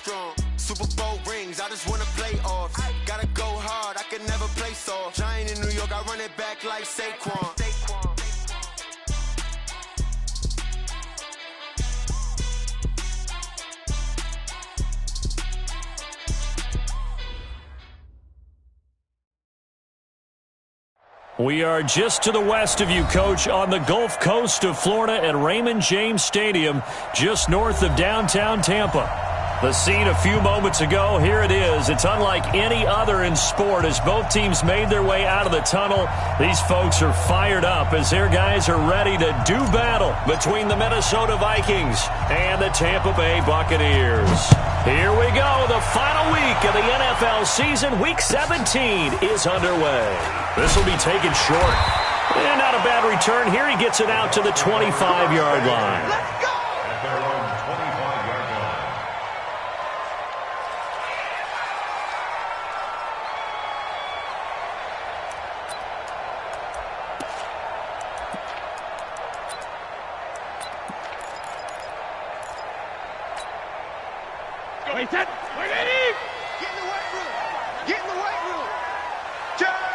strong. Super Bowl rings, I just wanna play off. Gotta go hard, I can never play soft. Giant in New York, I run it back like Saquon. We are just to the west of you, Coach, on the Gulf Coast of Florida at Raymond James Stadium, just north of downtown Tampa. The scene a few moments ago, here it is. It's unlike any other in sport as both teams made their way out of the tunnel. These folks are fired up as their guys are ready to do battle between the Minnesota Vikings and the Tampa Bay Buccaneers. Here we go. The final week of the NFL season, Week 17, is underway. This will be taken short. And not a bad return here. He gets it out to the 25-yard line. Let's go! Wait, set. Wait, ready. Get in the weight room. Get in the weight room. Turn.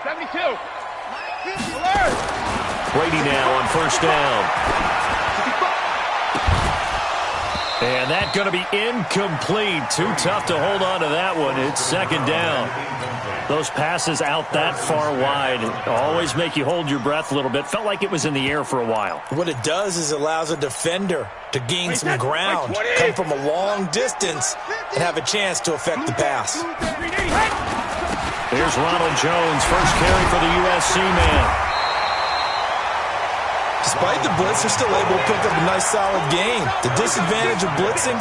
72. Alert. Brady now on first down. And that's going to be incomplete. Too tough to hold on to that one. It's second down. Those passes out that far wide always make you hold your breath a little bit. Felt like it was in the air for a while. What it does is allows a defender to gain some ground, come from a long distance, and have a chance to affect the pass. Here's Ronald Jones, first carry for the USC man. Despite the blitz, they're still able to pick up a nice solid gain. The disadvantage of blitzing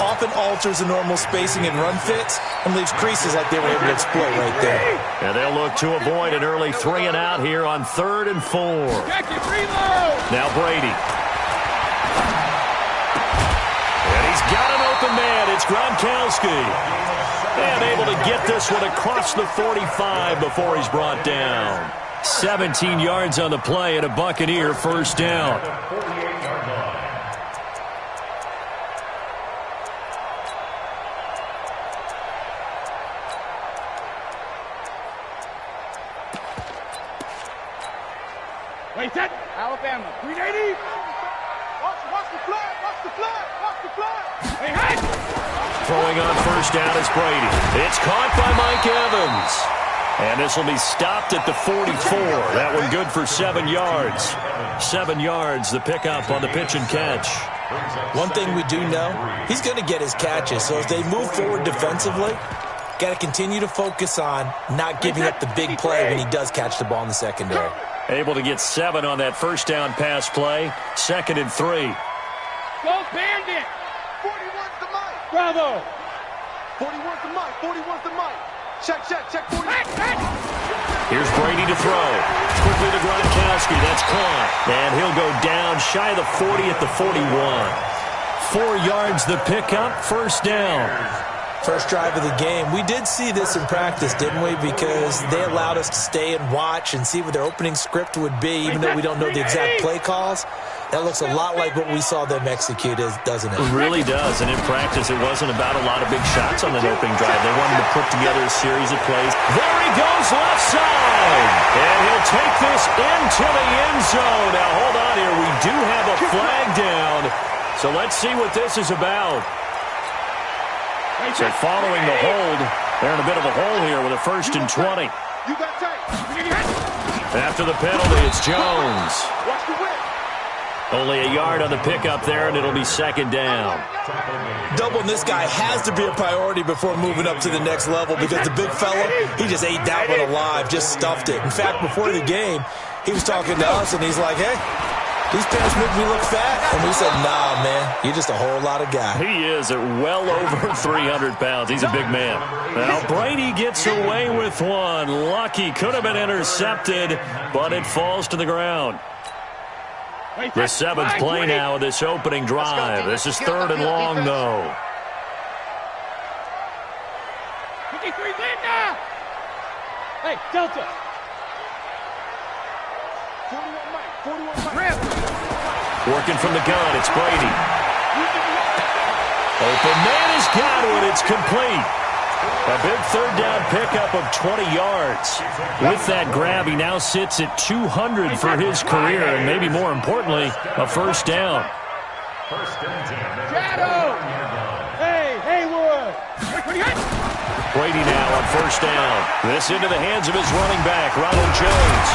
often alters the normal spacing and run fits and leaves creases like they were able to exploit right there. And they'll look to avoid an early 3 and out here on 3rd and 4. Now Brady. And he's got an open man. It's Gronkowski. And able to get this one across the 45 before he's brought down. 17 yards on the play and a Buccaneer first down. Wait, set. Alabama. 380. Watch the flag. Watch the flag. Watch the flag. Hey, hey. Throwing on first down is Brady. It's caught by Mike Evans. And this will be stopped at the 44. That one good for 7 yards. 7 yards, the pickup on the pitch and catch. One thing we do know, he's going to get his catches. So as they move forward defensively, got to continue to focus on not giving up the big play when he does catch the ball in the secondary. Able to get 7 on that first down pass play. 2nd and 3. Go Bandit. 41's the mic. Bravo. 41's the mic. 41's the mic. Check, 40. Here's Brady to throw. Quickly to Gronkowski. That's caught. And he'll go down shy of the 40 at the 41. 4 yards the pickup. First down. First drive of the game. We did see this in practice, didn't we? Because they allowed us to stay and watch and see what their opening script would be, even though we don't know the exact play calls. That looks a lot like what we saw them execute, doesn't it? It really does. And in practice, it wasn't about a lot of big shots on that opening drive. They wanted to put together a series of plays. There he goes, left side. And he'll take this into the end zone. Now, hold on here. We do have a flag down. So let's see what this is about. So following the hold, they're in a bit of a hole here with a 1st and 20. After the penalty, it's Jones. Watch the whip. Only a yard on the pickup there, and it'll be 2nd down. Doubling this guy has to be a priority before moving up to the next level because the big fella, he just ate that one alive, just stuffed it. In fact, before the game, he was talking to us, and he's like, hey, these pants make me look fat. And we said, nah, man, you're just a whole lot of guy. He is at well over 300 pounds. He's a big man. Now, Brady gets away with one. Lucky. Could have been intercepted, but it falls to the ground. The 7th play now of this opening drive. This is 3rd and long, though. 53, Linda! Hey, Delta! 41 Mike. Working from the gun, it's Brady. The man has got it. It's complete. A big third down pickup of 20 yards. With that grab, he now sits at 200 for his career, and maybe more importantly, a first down. Shadow! Hey, Haywood! Brady now on first down. This into the hands of his running back, Ronald Jones.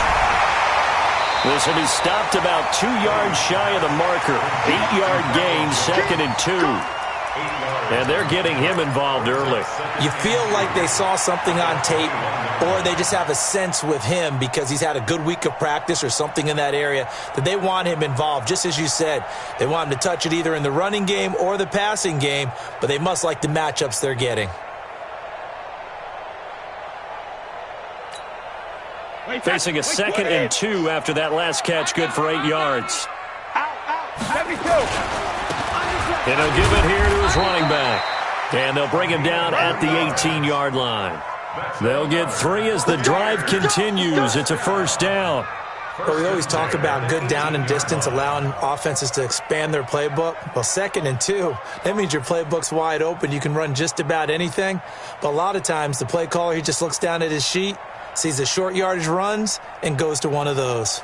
This will be stopped about 2 yards shy of the marker. 8-yard gain, 2nd and 2. And they're getting him involved early. You feel like they saw something on tape, or they just have a sense with him because he's had a good week of practice or something in that area that they want him involved. Just as you said, they want him to touch it either in the running game or the passing game, but they must like the matchups they're getting. Facing a 2nd and 2 after that last catch, good for 8 yards. And he'll give it here to his running back. And they'll bring him down at the 18-yard line. They'll get 3 as the drive continues. It's a first down. Well, we always talk about good down and distance, allowing offenses to expand their playbook. Well, 2nd and 2, that means your playbook's wide open. You can run just about anything. But a lot of times, the play caller, he just looks down at his sheet, sees the short yardage runs, and goes to one of those.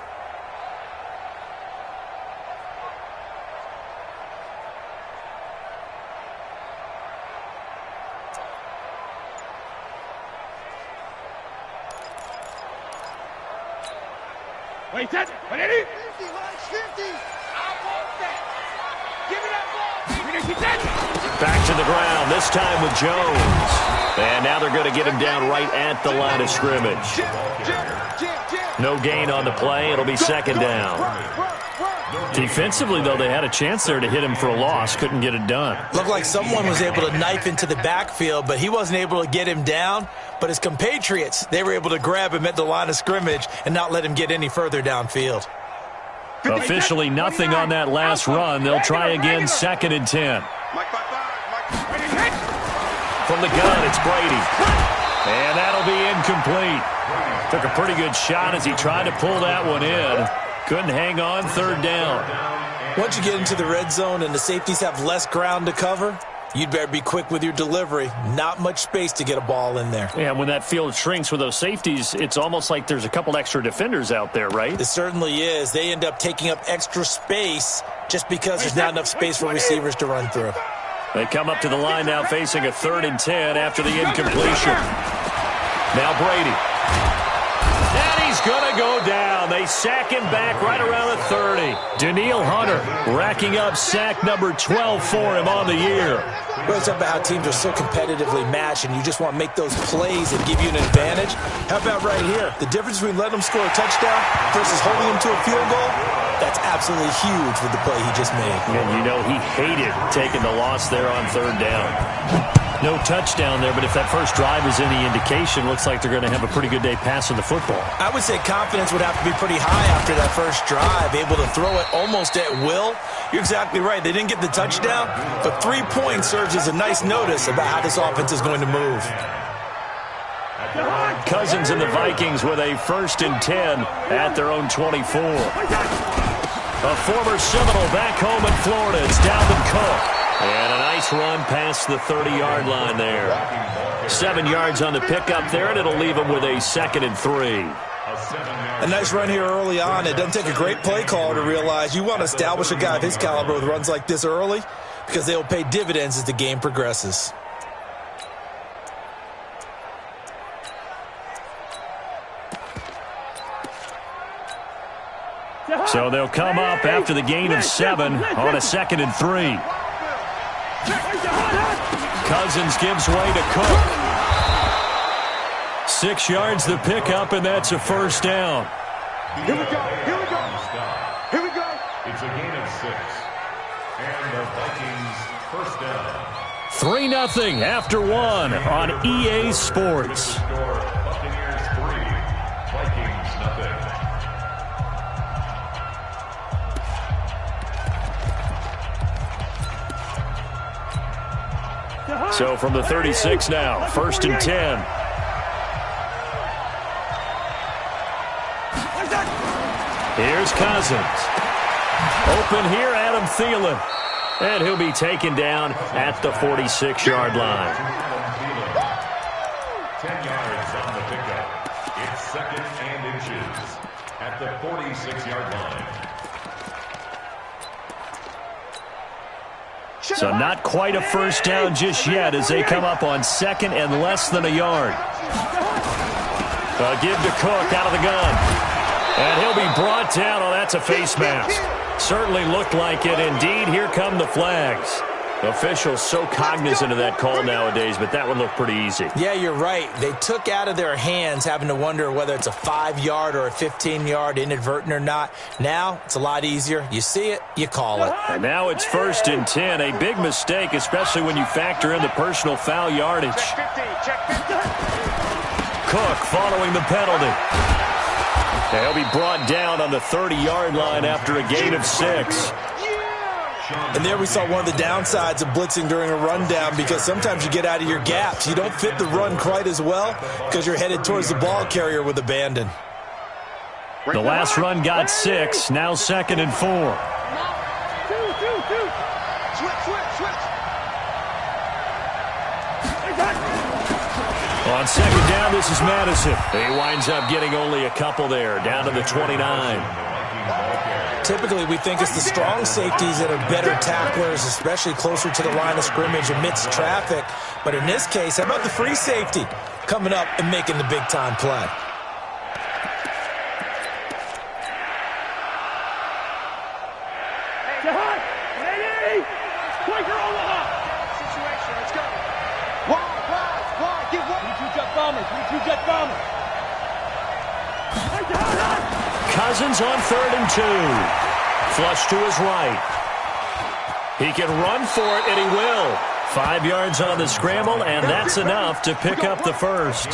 Wait, that. What is it? 50, Mike, 50. I want that. Give me that ball. Back to the ground, this time with Jones. And now they're going to get him down right at the line of scrimmage. No gain on the play. It'll be 2nd down. Defensively, though, they had a chance there to hit him for a loss. Couldn't get it done. Looked like someone was able to knife into the backfield, but he wasn't able to get him down. But his compatriots, they were able to grab him at the line of scrimmage and not let him get any further downfield. Officially nothing on that last run. They'll try again, 2nd and 10. From the gun, it's Brady. And that'll be incomplete. Took a pretty good shot as he tried to pull that one in. Couldn't hang on, 3rd down. Once you get into the red zone and the safeties have less ground to cover, you'd better be quick with your delivery. Not much space to get a ball in there. Yeah, when that field shrinks with those safeties, it's almost like there's a couple extra defenders out there, right? It certainly is. They end up taking up extra space just because there's not enough space for receivers to run through. They come up to the line now facing a 3rd and 10 after the incompletion. Now Brady. And he's going to go down. They sack him back right around the 30. Daniil Hunter racking up sack number 12 for him on the year. We're talking about how teams are so competitively matched and you just want to make those plays that give you an advantage. How about right here? The difference between letting them score a touchdown versus holding them to a field goal, that's absolutely huge with the play he just made. And you know he hated taking the loss there on 3rd down. No touchdown there, but if that first drive is any indication, looks like they're going to have a pretty good day passing the football. I would say confidence would have to be pretty high after that first drive, able to throw it almost at will. You're exactly right. They didn't get the touchdown, but 3 points serves as a nice notice about how this offense is going to move. Cousins and the Vikings with a 1st and 10 at their own 24. A former Seminole back home in Florida. It's Dalvin Cook. And a nice run past the 30-yard line there. 7 yards on the pickup there, and it'll leave him with a 2nd and 3. A nice run here early on. It doesn't take a great play caller to realize you want to establish a guy of his caliber with runs like this early because they'll pay dividends as the game progresses. So they'll come up after the gain of 7 on a 2nd and 3. Cousins gives way to Cook. 6 yards the pickup, and that's a first down. Here we go. Here we go. Here we go. It's a gain of 6. And the Vikings first down. 3-0 after 1 on EA Sports. Buccaneers 3, Vikings nothing. So from the 36 now, 1st and 10. Here's Cousins. Open here, Adam Thielen. And he'll be taken down at the 46-yard line. 10 yards on the pickup. It's second and inches at the 46-yard line. So not quite a first down just yet as they come up on second and less than a yard. A give to Cook out of the gun. And he'll be brought down. Oh, that's a face mask. Certainly looked like it. Indeed, here come the flags. Officials so cognizant of that call nowadays, but that would look pretty easy. Yeah, you're right. They took out of their hands having to wonder whether it's a 5-yard or a 15-yard, inadvertent or not. Now, it's a lot easier. You see it, you call it. And now it's 1st and 10. A big mistake, especially when you factor in the personal foul yardage. Cook following the penalty. He'll be brought down on the 30-yard line after a gain of 6. And there we saw one of the downsides of blitzing during a rundown, because sometimes you get out of your gaps. You don't fit the run quite as well because you're headed towards the ball carrier with abandon. The last run got 6. Now 2nd and 4. On 2nd down, this is Madison. He winds up getting only a couple there, down to the 29. Typically, we think it's the strong safeties that are better tacklers, especially closer to the line of scrimmage amidst traffic. But in this case, how about the free safety coming up and making the big-time play? Cousins on 3rd and 2. Flush to his right. He can run for it, and he will. 5 yards on the scramble, and that's enough to pick up the first.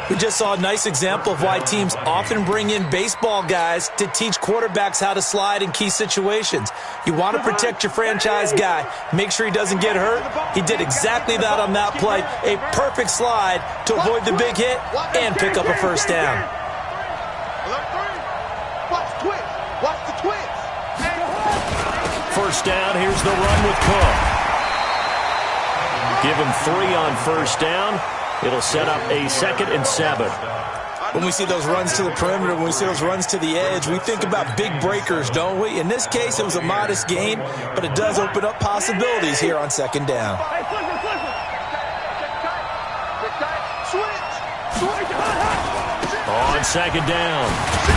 We just saw a nice example of why teams often bring in baseball guys to teach quarterbacks how to slide in key situations. You want to protect your franchise guy. Make sure he doesn't get hurt. He did exactly that on that play. A perfect slide to avoid the big hit and pick up a first down. First down, here's the run with Cook. Give him 3 on first down. It'll set up a 2nd and 7. When we see those runs to the perimeter, when we see those runs to the edge, we think about big breakers, don't we? In this case, it was a modest gain, but it does open up possibilities here on 2nd down. On 2nd down,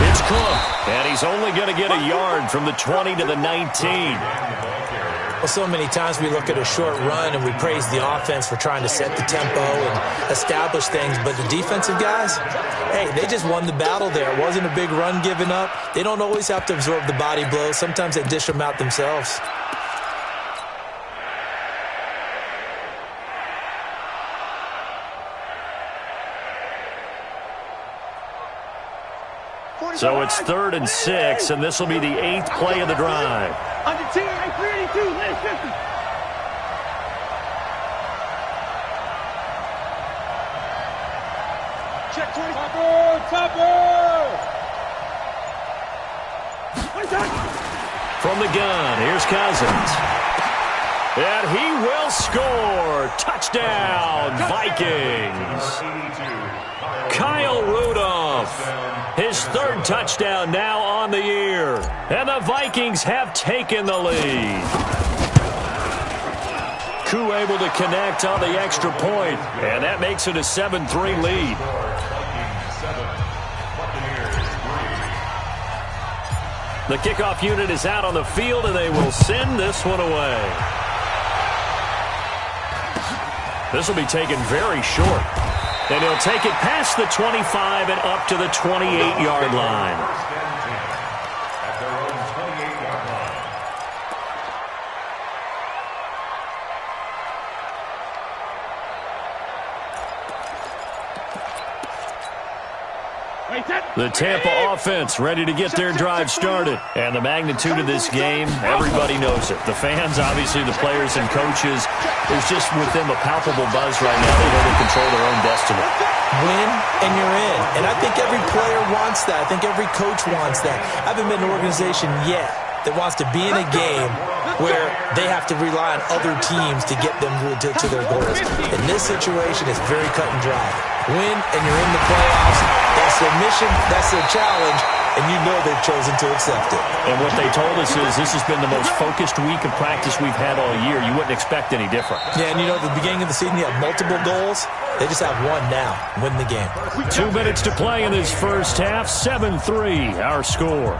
it's Cook, and he's only going to get a yard from the 20 to the 19. Well, so many times we look at a short run and we praise the offense for trying to set the tempo and establish things, but the defensive guys, hey, they just won the battle there. It wasn't a big run given up. They don't always have to absorb the body blows. Sometimes they dish them out themselves. So it's 3rd and 6, and this will be the 8th play of the drive. Under 10, 382, lane 50. Check 20. Topper! From the gun, here's Cousins. And he will score. Touchdown, Vikings. Kyle Rudolph. His 3rd touchdown now on the year. And the Vikings have taken the lead. Koo able to connect on the extra point, and that makes it a 7-3 lead. The kickoff unit is out on the field, and they will send this one away. This will be taken very short. And he'll take it past the 25 and up to the 28-yard line. The Tampa offense ready to get their drive started. And the magnitude of this game, everybody knows it. The fans, obviously the players and coaches, there's just with them a palpable buzz right now. They know they control their own destiny. Win, and you're in. And I think every player wants that. I think every coach wants that. I haven't been in an organization yet that wants to be in a game where they have to rely on other teams to get them to their goals. In this situation, it's very cut and dry. Win, and you're in the playoffs. That's their mission. That's their challenge. And you know they've chosen to accept it. And what they told us is this has been the most focused week of practice we've had all year. You wouldn't expect any different. Yeah, and at the beginning of the season, you have multiple goals. They just have one now. Win the game. 2 minutes to play in this first half. 7-3, our score.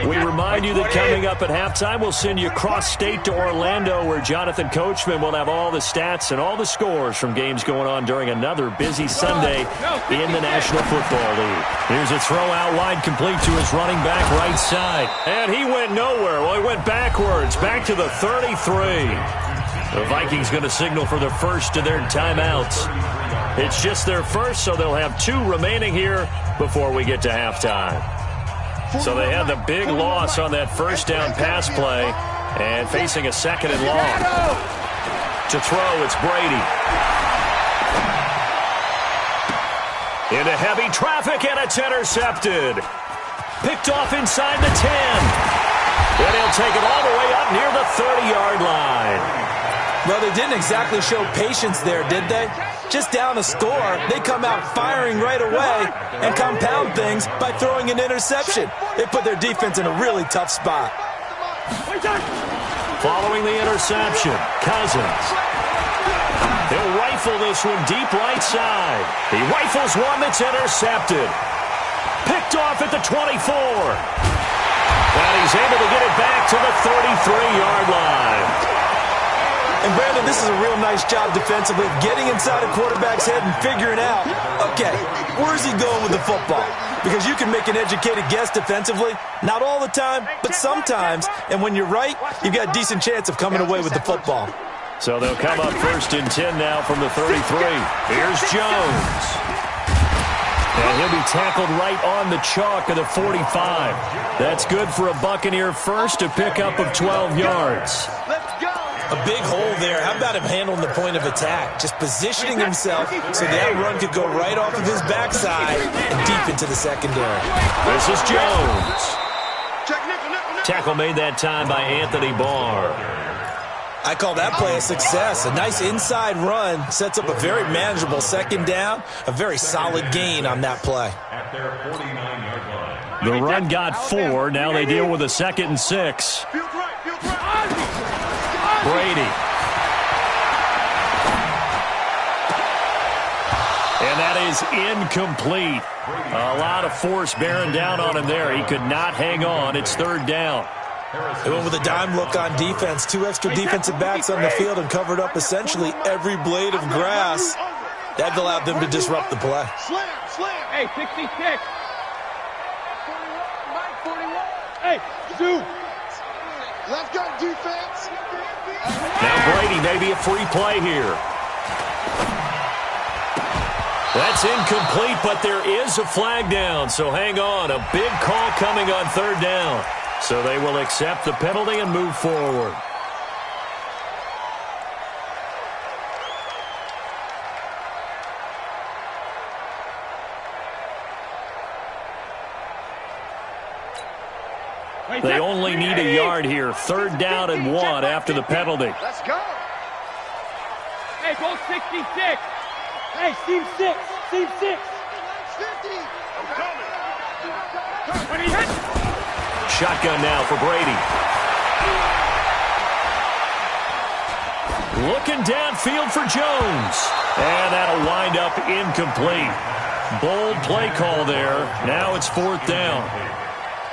We remind you that coming up at halftime, we'll send you cross-state to Orlando, where Jonathan Coachman will have all the stats and all the scores from games going on during another busy Sunday in the National Football League. Here's a throw out wide, complete to his running back right side. And he went nowhere. Well, he went backwards, back to the 33. The Vikings going to signal for the first of their timeouts. It's just their first, so they'll have 2 remaining here before we get to halftime. So they had the big loss on that first down pass play and facing a second and long. To throw, it's Brady. Into heavy traffic, and it's intercepted. Picked off inside the 10. And he'll take it all the way up near the 30-yard line. Well, they didn't exactly show patience there, did they? Just down a score, they come out firing right away and compound things by throwing an interception. They put their defense in a really tough spot. Following the interception, Cousins. He'll rifle this one deep right side. He rifles one that's intercepted. Picked off at the 24. And he's able to get it back to the 33-yard line. And, Brandon, this is a real nice job defensively of getting inside a quarterback's head and figuring out, okay, where's he going with the football? Because you can make an educated guess defensively. Not all the time, but sometimes. And when you're right, you've got a decent chance of coming away with the football. So they'll come up 1st and 10 now from the 33. Here's Jones. And he'll be tackled right on the chalk of the 45. That's good for a Buccaneer first, a pickup of 12 yards. A big hole there. How about him handling the point of attack? Just positioning himself so that run could go right off of his backside and deep into the secondary. This is Jones. Tackle made that time by Anthony Barr. I call that play a success. A nice inside run sets up a very manageable second down. A very solid gain on that play. At their 49-yard line. The run got 4. Now they deal with a 2nd and 6. Brady. And that is incomplete. A lot of force bearing down on him there. He could not hang on. It's 3rd down. They went with a dime look on defense. 2 extra defensive backs on the field and covered up essentially every blade of grass. That allowed them to disrupt the play. Hey, 66. Hey, Stu. Left guard defense. Now Brady, maybe a free play here. That's incomplete, but there is a flag down, so hang on. A big call coming on 3rd down. So they will accept the penalty and move forward. They only need a yard here. 3rd down and 1 after the penalty. Let's go. Hey, go 66. Hey, team 6. Team 6. 50. I'm coming. Shotgun now for Brady. Looking downfield for Jones. And that'll wind up incomplete. Bold play call there. Now it's 4th down.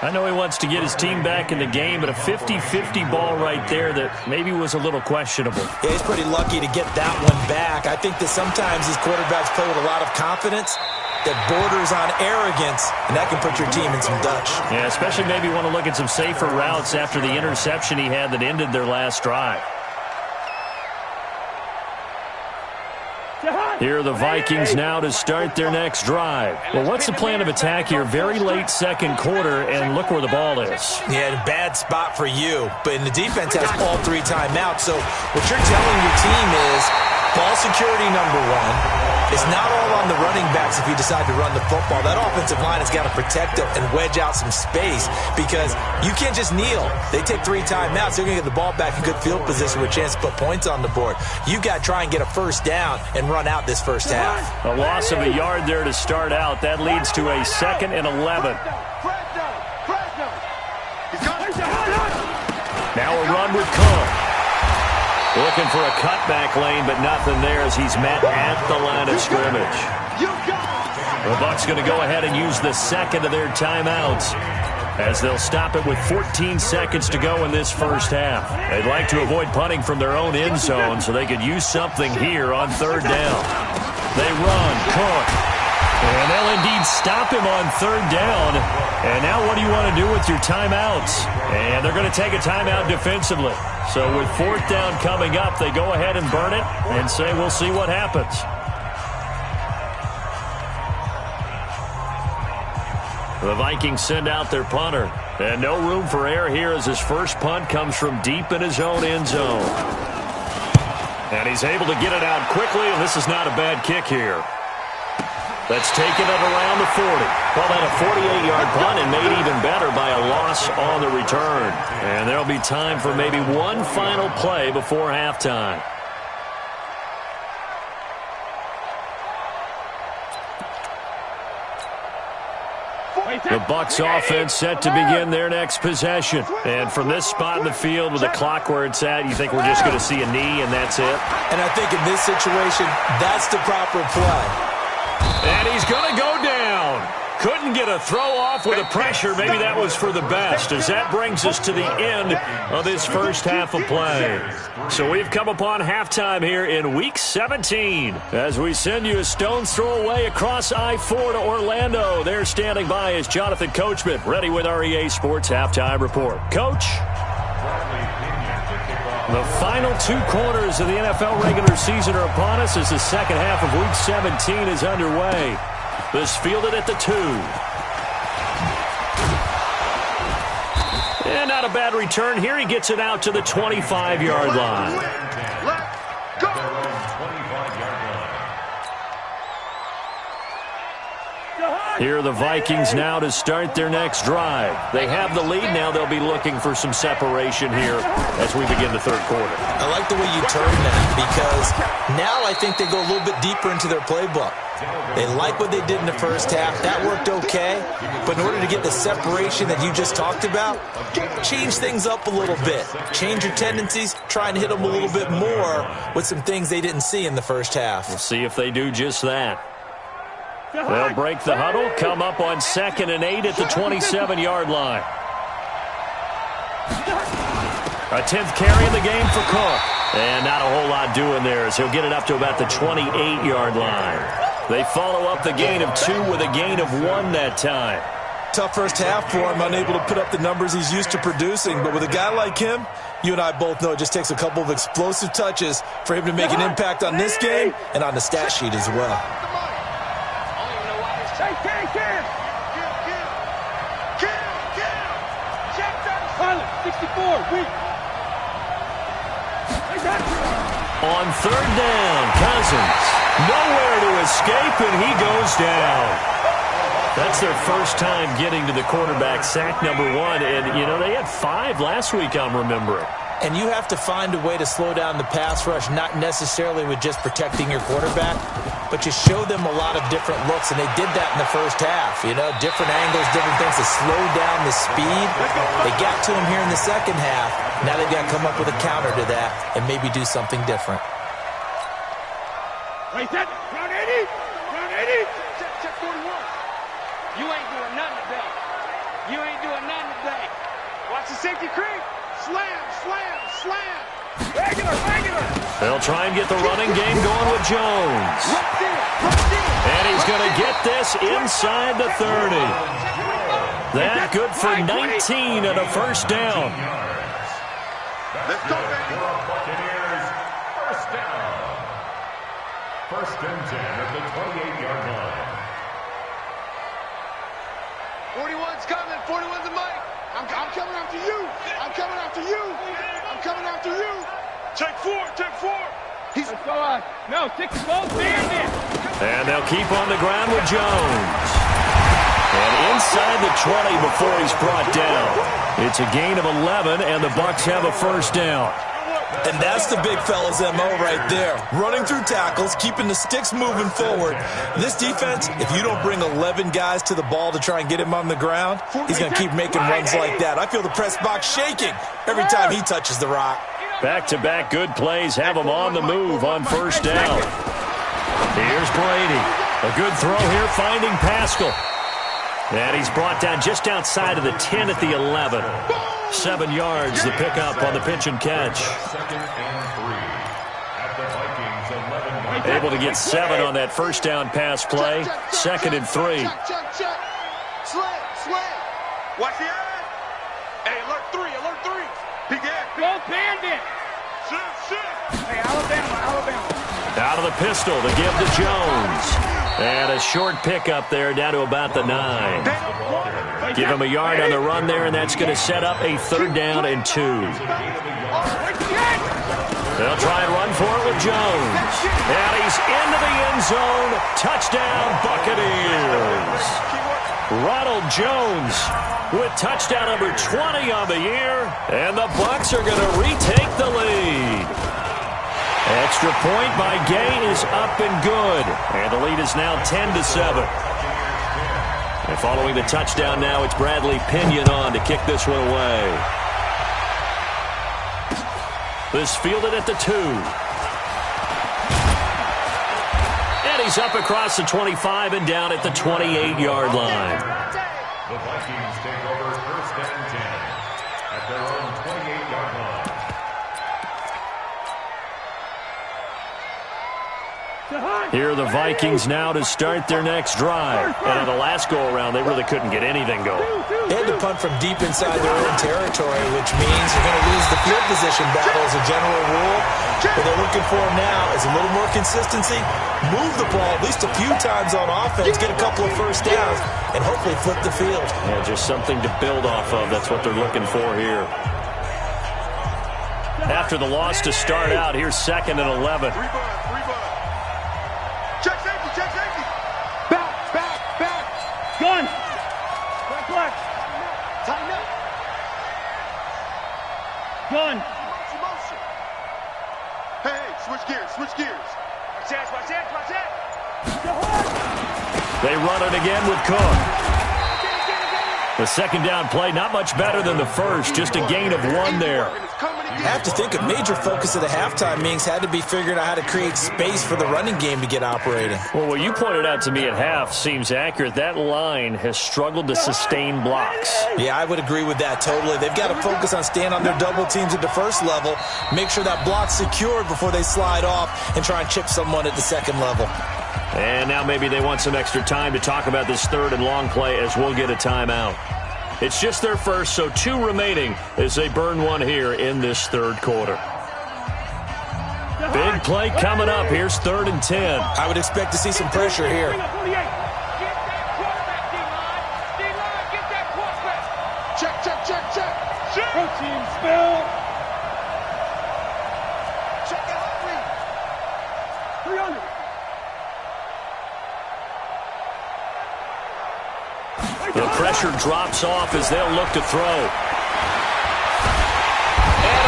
I know he wants to get his team back in the game, but a 50-50 ball right there that maybe was a little questionable. Yeah, he's pretty lucky to get that one back. I think that sometimes these quarterbacks play with a lot of confidence that borders on arrogance, and that can put your team in some Dutch. Yeah, especially maybe want to look at some safer routes after the interception he had that ended their last drive. Here are the Vikings now to start their next drive. Well, what's the plan of attack here? Very late 2nd quarter, and look where the ball is. Yeah, a bad spot for you. But the defense has all 3 timeouts. So what you're telling your team is Ball security, number one. It's not all on the running backs if you decide to run the football. That offensive line has got to protect them and wedge out some space because you can't just kneel. They take 3 timeouts. They're going to get the ball back in good field position with a chance to put points on the board. You've got to try and get a first down and run out this first half. A loss of a yard there to start out. That leads to a 2nd and 11. Now a run with Cook. Looking for a cutback lane, but nothing there as he's met at the line of scrimmage. The Bucs going to go ahead and use the 2nd of their timeouts as they'll stop it with 14 seconds to go in this first half. They'd like to avoid punting from their own end zone so they could use something here on 3rd down. They run, Cook. And they'll indeed stop him on 3rd down. And now what do you want to do with your timeouts? And they're going to take a timeout defensively. So with 4th down coming up, they go ahead and burn it and say we'll see what happens. The Vikings send out their punter. And no room for error here as his first punt comes from deep in his own end zone. And he's able to get it out quickly, and this is not a bad kick here. That's taken it around the 40. Call that a 48-yard punt and made even better by a loss on the return. And there'll be time for maybe one final play before halftime. The Bucs offense set to begin their next possession. And from this spot in the field with the clock where it's at, you think we're just going to see a knee and that's it? And I think in this situation, that's the proper play. And he's going to go down. Couldn't get a throw off with the pressure. Maybe that was for the best, as that brings us to the end of this first half of play. So we've come upon halftime here in Week 17 as we send you a stone's throw away across I-4 to Orlando. There standing by is Jonathan Coachman, ready with our EA Sports Halftime Report. Coach? The final 2 quarters of the NFL regular season are upon us as the second half of Week 17 is underway. This fielded at the 2. And not a bad return here. He gets it out to the 25-yard line. Let's go! Here are the Vikings now to start their next drive. They have the lead. Now they'll be looking for some separation here as we begin the 3rd quarter. I like the way you turn that because now I think they go a little bit deeper into their playbook. They like what they did in the first half. That worked okay. But in order to get the separation that you just talked about, change things up a little bit. Change your tendencies. Try and hit them a little bit more with some things they didn't see in the first half. We'll see if they do just that. They'll break the huddle, come up on 2nd and 8 at the 27-yard line. A 10th carry in the game for Cook. And not a whole lot doing there as he'll get it up to about the 28-yard line. They follow up the gain of 2 with a gain of 1 that time. Tough first half for him, unable to put up the numbers he's used to producing. But with a guy like him, you and I both know it just takes a couple of explosive touches for him to make an impact on this game and on the stat sheet as well. On 3rd down, Cousins. Nowhere to escape, and he goes down. That's their first time getting to the quarterback, sack number 1. And, you know, they had 5 last week, I'm remembering. And you have to find a way to slow down the pass rush, not necessarily with just protecting your quarterback, but you show them a lot of different looks, and they did that in the first half. You know, different angles, different things to slow down the speed. They got to him here in the second half. Now they've got to come up with a counter to that and maybe do something different. Right, set. Round 80. Round 80. Check 41. You ain't doing nothing today. You ain't doing nothing today. Watch the safety creep. Slam, slam, slam. Regular. They'll try and get the running game going with Jones. And he's going to get this inside the 30. That good for 19 and a first down. Let's go, baby. First down. 1st and 10 at the 28-yard line. 41's coming. 41's the mic. I'm coming after you. I'm coming after you. I'm coming after you. Take 4. Let's go on. No, stick the ball, stand it. And they'll keep on the ground with Jones. And inside the 20 before he's brought down. It's a gain of 11, and the Bucs have a first down. And that's the big fella's MO right there. Running through tackles, keeping the sticks moving forward. This defense, if you don't bring 11 guys to the ball to try and get him on the ground, he's going to keep making runs like that. I feel the press box shaking every time he touches the rock. Back-to-back good plays have him on the move on first down. Here's Brady. A good throw here, finding Pascal. And he's brought down just outside of the 10 at the 11. 7 yards, the pickup on the pitch and catch. Able to get 7 on that first down pass play. 2nd and 3. Watch the eye. Hey, alert 3. He get. Go Bandit. Shoot. Hey, Alabama. Out of the pistol to give to Jones. And a short pickup there down to about the 9. Give him a yard on the run there, and that's going to set up a 3rd down and 2. They'll try and run for it with Jones. And he's into the end zone. Touchdown, Buccaneers. Ronald Jones with touchdown number 20 on the year. And the Bucs are going to retake the lead. Extra point by Gay is up and good. And the lead is now 10-7. And following the touchdown now, it's Bradley Pinion on to kick this one away. This fielded at the 2. And he's up across the 25 and down at the 28-yard line. The Vikings take over 1st and 10 at their own 28-yard line. Here are the Vikings now to start their next drive. And on the last go-around, they really couldn't get anything going. They had to punt from deep inside their own territory, which means you're going to lose the field position battle as a general rule. What they're looking for now is a little more consistency, move the ball at least a few times on offense, get a couple of first downs, and hopefully flip the field. Yeah, just something to build off of. That's what they're looking for here. After the loss to start out, here's 2nd and 11. Check safety. Back. Gun. Black. Tighten up. Gun. Motion. Hey, switch gears. Watch that. They run it again with Cook. The 2nd down play, not much better than the first, just a gain of 1 there. I have to think a major focus of the halftime meetings had to be figuring out how to create space for the running game to get operating. Well, what you pointed out to me at half seems accurate. That line has struggled to sustain blocks. Yeah, I would agree with that totally. They've got to focus on staying on their double teams at the first level, make sure that block's secured before they slide off and try and chip someone at the 2nd level. And now maybe they want some extra time to talk about this 3rd and long play as we'll get a timeout. It's just their first, so 2 remaining as they burn 1 here in this 3rd quarter. Big play coming up. Here's 3rd and 10. I would expect to see some pressure here. Check. Protein spill. Check it out. 300. The pressure drops off as they'll look to throw. And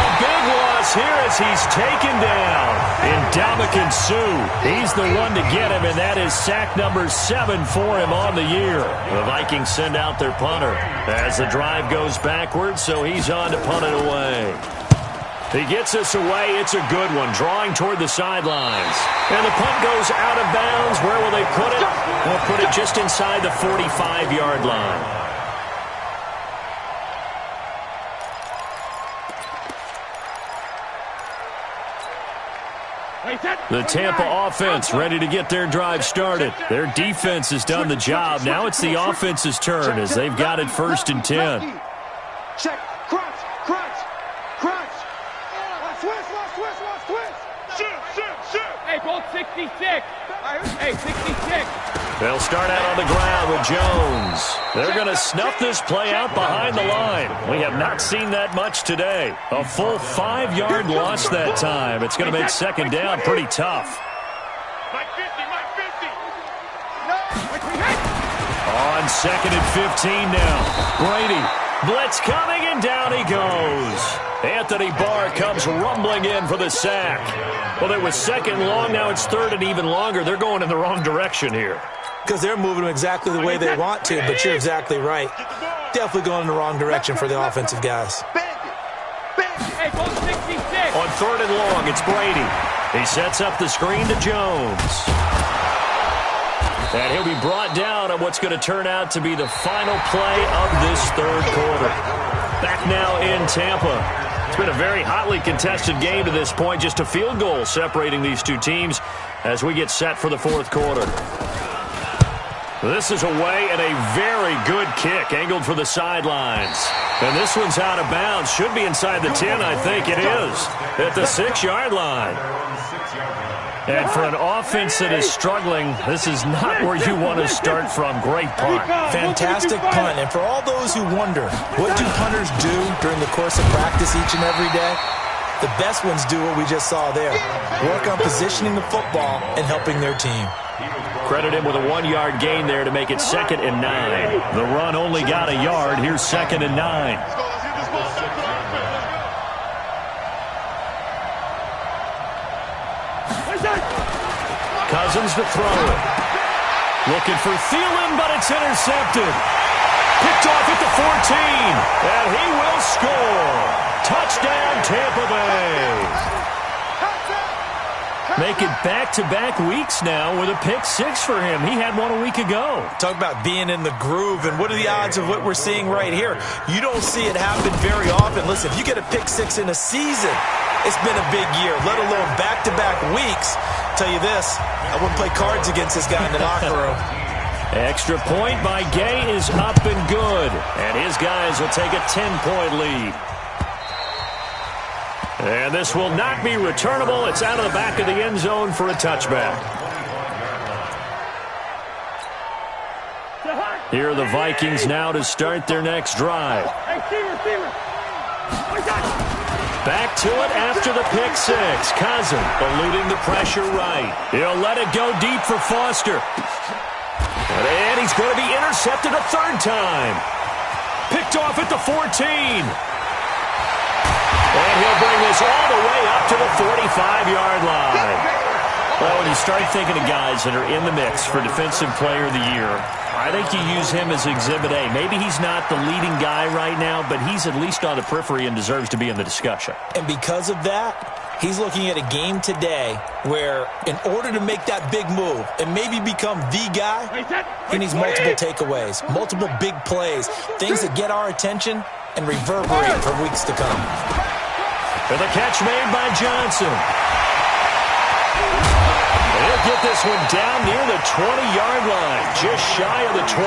a big loss here as he's taken down. Ndamukong Suh. He's the one to get him, and that is sack number 7 for him on the year. The Vikings send out their punter as the drive goes backwards, so he's on to punt it away. He gets us away. It's a good one, drawing toward the sidelines. And the punt goes out of bounds. Where will they put it? They'll put it just inside the 45-yard line. The Tampa offense ready to get their drive started. Their defense has done the job. Now it's the offense's turn as they've got it 1st and 10. Check. Crunch. Twist. Shoot. Hey, Bolt 66. Hey, 66. They'll start out on the ground with Jones. They're going to snuff this play out behind the line. We have not seen that much today. A full 5-yard loss that time. It's going to make second down pretty tough. Mike 50, Mike 50. On second and 15 now. Brady. Blitz coming, and down he goes. Anthony Barr comes rumbling in for the sack. Well, it was second long. Now it's third and even longer. They're going in the wrong direction here. Because they're moving exactly the way they want to, but you're exactly right. Definitely going in the wrong direction for the offensive guys. Hey, go 66. On third and long, it's Brady. He sets up the screen to Jones. And he'll be brought down on what's going to turn out to be the final play of this third quarter. Back now in Tampa. It's been a very hotly contested game to this point. Just a field goal separating these two teams as we get set for the fourth quarter. This is away and a very good kick angled for the sidelines. And this one's out of bounds. Should be inside the 10, I think it is. At the 6-yard line. And for an offense that is struggling, this is not where you want to start from. Great punt. Fantastic punt. And for all those who wonder, what do punters do during the course of practice each and every day? The best ones do what we just saw there. Work on positioning the football and helping their team. Credit him with a 1-yard gain there to make it second and 9. The run only got a yard. Here's second and 9. Cousins to throw it. Looking for Thielen, but it's intercepted. Picked off at the 14. And he will score. Touchdown, Tampa Bay. Make it back-to-back weeks now with a pick 6 for him. He had one a week ago. Talk about being in the groove, and what are the odds of what we're seeing right here? You don't see it happen very often. Listen, if you get a pick 6 in a season, it's been a big year, let alone back-to-back weeks. I'll tell you this, I wouldn't play cards against this guy in the locker room. Extra point by Gay is up and good. And his guys will take a 10-point lead. And this will not be returnable. It's out of the back of the end zone for a touchback. Here are the Vikings now to start their next drive. Back to it after the pick 6. Cousin eluding the pressure right. He'll let it go deep for Foster. And he's going to be intercepted a third time. Picked off at the 14. And he'll bring this all the way up to the 45-yard line. Well, when you start thinking of guys that are in the mix for Defensive Player of the Year, I think you use him as Exhibit A. Maybe he's not the leading guy right now, but he's at least on the periphery and deserves to be in the discussion. And because of that, he's looking at a game today where in order to make that big move and maybe become the guy, he needs multiple takeaways, multiple big plays, things that get our attention and reverberate for weeks to come. For the catch made by Johnson. He'll get this one down near the 20-yard line, just shy of the 20.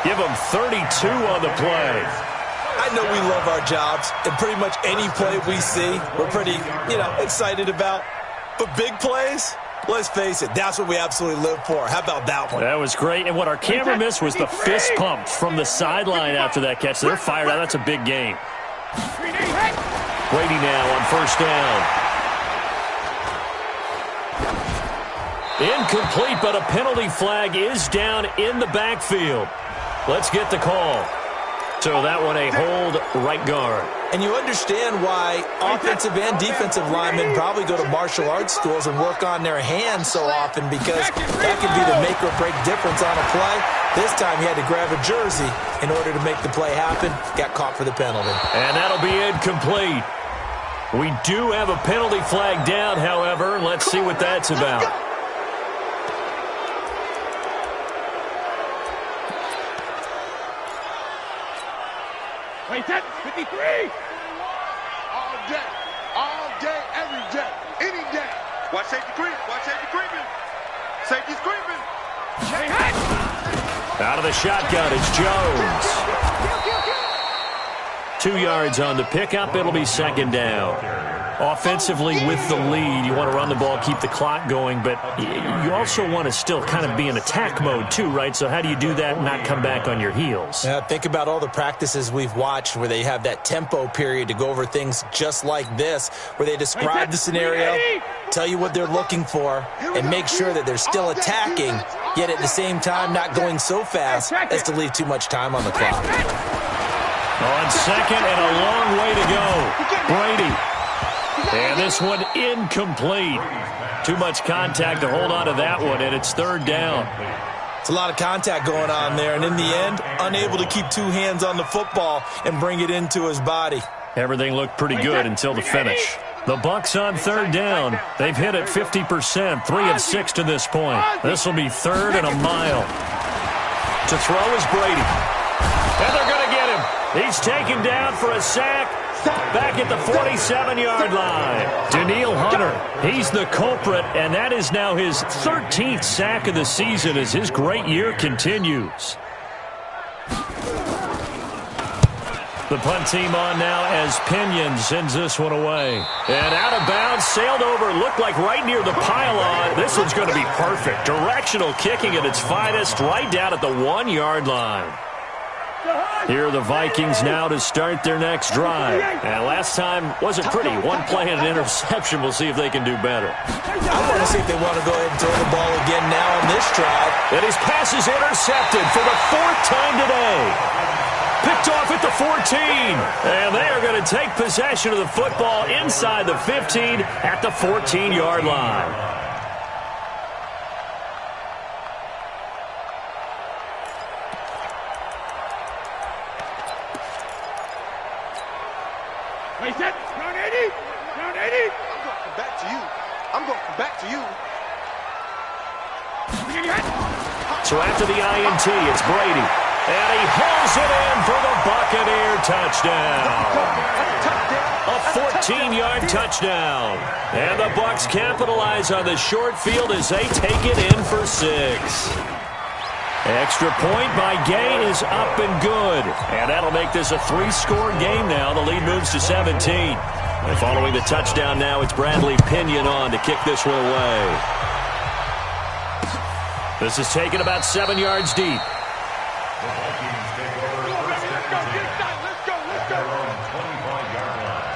Give him 32 on the play. I know we love our jobs, and pretty much any play we see, we're pretty, excited about. But big plays, let's face it, that's what we absolutely live for. How about that one? That was great, and what our camera missed was the fist pump from the sideline after that catch. They're fired out. That's a big game. Brady now on first down. Incomplete, but a penalty flag is down in the backfield. Let's get the call. So that one a hold right guard. And you understand why offensive and defensive linemen probably go to martial arts schools and work on their hands so often, because that could be the make or break difference on a play. This time he had to grab a jersey in order to make the play happen. Got caught for the penalty. And that'll be incomplete. We do have a penalty flag down, however. Let's see what that's about. Wait, that's 53. All day, every day, any day. Watch safety creep. Watch safety creeping. Safety's creeping. Out of the shotgun, it's Jones. 2 yards on the pickup. It'll be second down. Offensively with the lead, you want to run the ball, keep the clock going, but you also want to still kind of be in attack mode too, right? So how do you do that and not come back on your heels? Yeah, think about all the practices we've watched where they have that tempo period to go over things just like this, where they describe the scenario, tell you what they're looking for, and make sure that they're still attacking, yet at the same time not going so fast as to leave too much time on the clock. On second and a long way to go. Brady. And this one incomplete. Too much contact to hold on to that one, and it's third down. It's a lot of contact going on there, and in the end, unable to keep two hands on the football and bring it into his body. Everything looked pretty good until the finish. The Bucs on third down. They've hit it 50%, 3 of 6 to this point. This will be third and a mile. To throw is Brady. And they're going to get him. He's taken down for a sack. Back at the 47-yard line. Danielle Hunter, he's the culprit, and that is now his 13th sack of the season as his great year continues. The punt team on now as Pinion sends this one away. And out of bounds, sailed over, looked like right near the pylon. This one's going to be perfect. Directional kicking at its finest, right down at the 1-yard line. Here are the Vikings now to start their next drive. And last time wasn't pretty. One play and an interception. We'll see if they can do better. I want to see if they want to go ahead and throw the ball again now on this drive. And his pass is intercepted for the 4th time today. Picked off at the 14. And they are going to take possession of the football inside the 15 at the 14-yard line. So after the INT, it's Brady. And he hauls it in for the Buccaneer touchdown. A 14-yard touchdown. And the Bucs capitalize on the short field as they take it in for 6. Extra point by Gay is up and good. And that'll make this a 3-score game now. The lead moves to 17. And following the touchdown now, it's Bradley Pinion on to kick this one away. This is taken about 7 yards deep. The Vikings take over first and 10 at their own 25-yard line.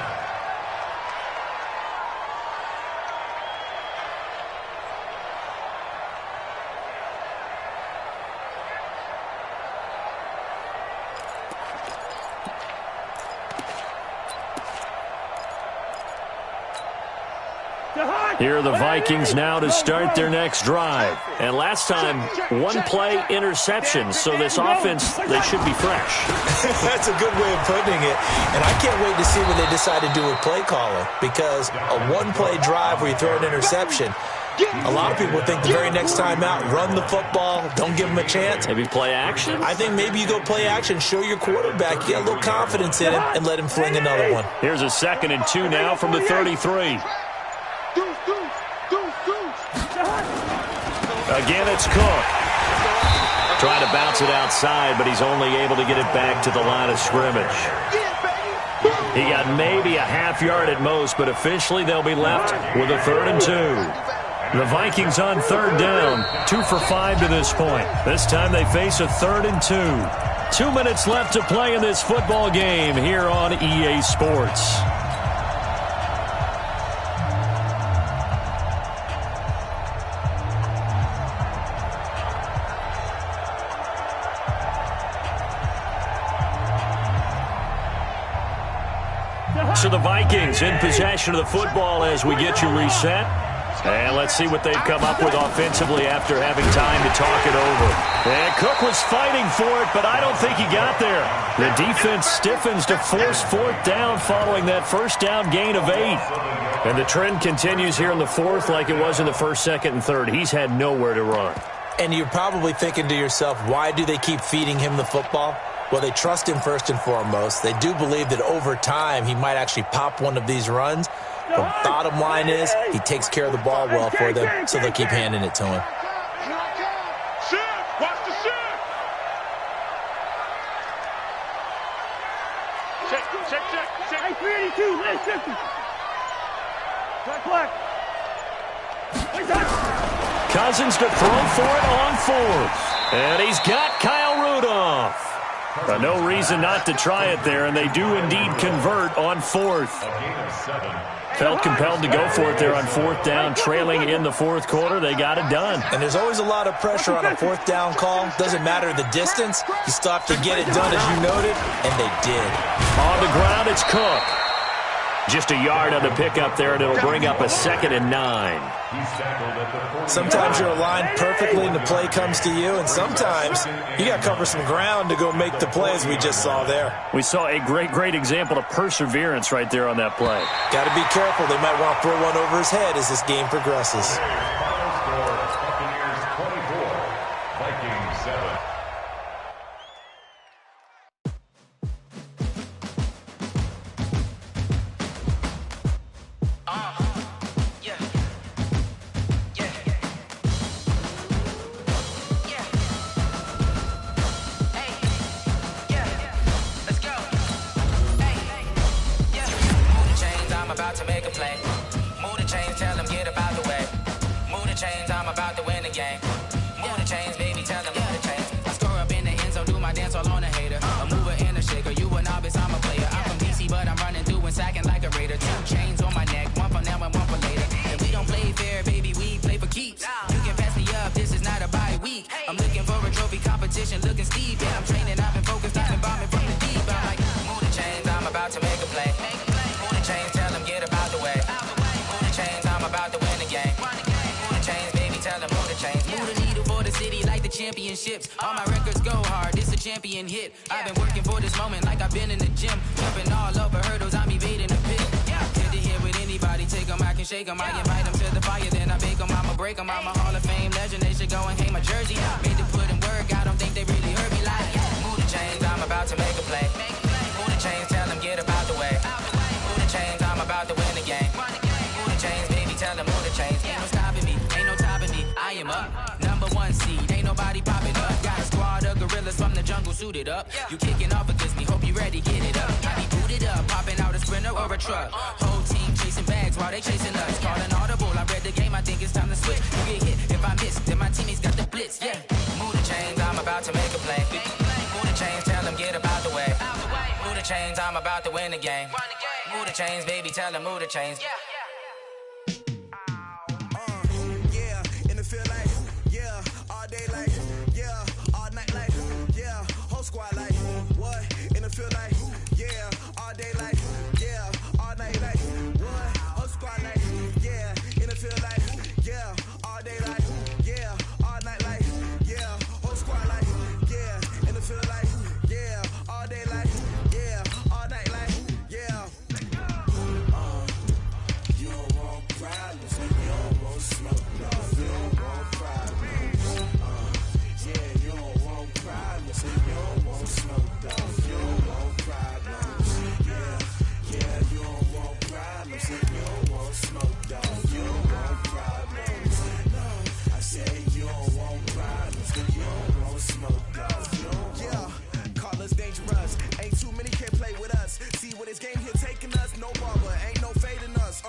Here are the Vikings now to start their next drive. And last time, 1-play interception. So this offense, they should be fresh. That's a good way of putting it. And I can't wait to see what they decide to do with play calling. Because a 1-play drive where you throw an interception, a lot of people think the very next time out, run the football, don't give them a chance. Maybe play action? I think maybe you go play action, show your quarterback, you get a little confidence in him, and let him fling another one. Here's a 2nd and 2 now from the 33. Again, it's Cook. Trying to bounce it outside, but he's only able to get it back to the line of scrimmage. He got maybe a half yard at most, but officially they'll be left with a 3rd and 2. The Vikings on third down, 2 for 5 to this point. This time they face a 3rd and 2. 2 minutes left to play in this football game here on EA Sports. So the Vikings in possession of the football as we get you reset. And let's see what they've come up with offensively after having time to talk it over. And Cook was fighting for it, but I don't think he got there. The defense stiffens to force 4th down following that 1st down gain of 8. And the trend continues here in the 4th like it was in the 1st, 2nd, and 3rd. He's had nowhere to run. And you're probably thinking to yourself, why do they keep feeding him the football? Well, they trust him first and foremost. They do believe that over time he might actually pop one of these runs. The bottom line is he takes care of the ball well for them, so they'll keep handing it to him. Cousins to throw for it on fourth. And he's got Kyle Rudolph. No reason not to try it there, and they do indeed convert on fourth. Felt compelled to go for it there on fourth down, trailing in the fourth quarter. They got it done. And there's always a lot of pressure on a fourth down call. Doesn't matter the distance. You stop to get it done, as you noted, and they did. On the ground, it's Cook. Just a yard on the pickup there, and it'll bring up a 2nd and 9. Sometimes you're aligned perfectly and the play comes to you, and sometimes you got to cover some ground to go make the play, as we just saw there. We saw a great example of perseverance right there on that play. Got to be careful. They might want to throw one over his head as this game progresses. Championships, all my records go hard, this a champion hit. I've been working for this moment like I've been in the gym. Jumping all over hurdles, I'm evading the pit. Head to head with anybody, take them, I can shake them. I invite them to the fire, then I bake them, I'ma break them. I'm a Hall of Fame legend, they should go and hang my jersey. Made to put in work, I don't think they really heard me like move the chains, I'm about to make a play. Move the chains, tell them get up out the way. Move the chains, I'm about to win the game. Move the chains, baby, tell them move the chains. Ain't no stopping me, ain't no topping me, I am up. #1 seed, ain't nobody popping up. Got a squad of gorillas from the jungle suited up. You kicking off against me, hope you ready, get it up. I be booted up, popping out a sprinter or a truck. Whole team chasing bags while they chasing us. Calling audible, I read the game, I think it's time to switch. You get hit, if I miss, then my teammates got the blitz, yeah. Move the chains, I'm about to make a play. Move the chains, tell them get up out the way. Move the chains, I'm about to win the game. Move the chains, baby, tell them move the chains. Squad like, what? In the field like, yeah, all day like, yeah, all night like, what? Whole squad like, yeah, in the field like, yeah, all day like, yeah, all night like, yeah, whole squad like, yeah, in the field like, yeah, all day like, yeah, all night like, yeah. You don't want problems, you don't want smoke, no, you don't want problems. Yeah, you don't want problems, you don't want smoke, dog. You don't want problems. Yeah, you don't want problems. You don't want smoke, dog. You don't want problems. No, I said you don't want problems. You don't want smoke, dog. Yeah, call us dangerous. Ain't too many can play with us. See what this game here taking us. No barber, ain't no fading us.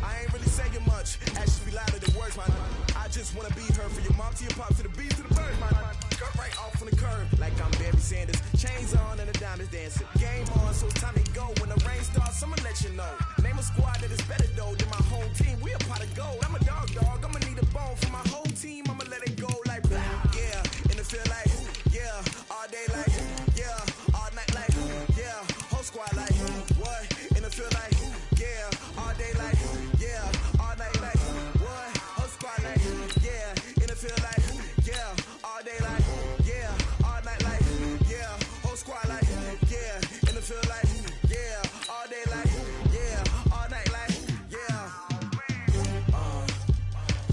I ain't really saying much. Actions be louder than words, man. I just wanna be heard from your mom to your pop to the beat to the bird, man. Cut right off on the curb like I'm Barry Sanders. Chains on and the diamonds dancing. Game on, so it's time to go. When the rain starts, I'ma let you know. Name a squad that is better though than my home team. We a pot of gold. I'm a dog. I'ma need a bone for my whole team. I'ma let it go like blah. Yeah, in the field like yeah, all day like yeah, all night like yeah, whole squad like what? In the field like yeah, all day like yeah, all night like what? Whole squad like yeah, in the field like yeah, all day like yeah, all night like yeah, whole squad like yeah, in the field like yeah, all day like yeah, all night like yeah.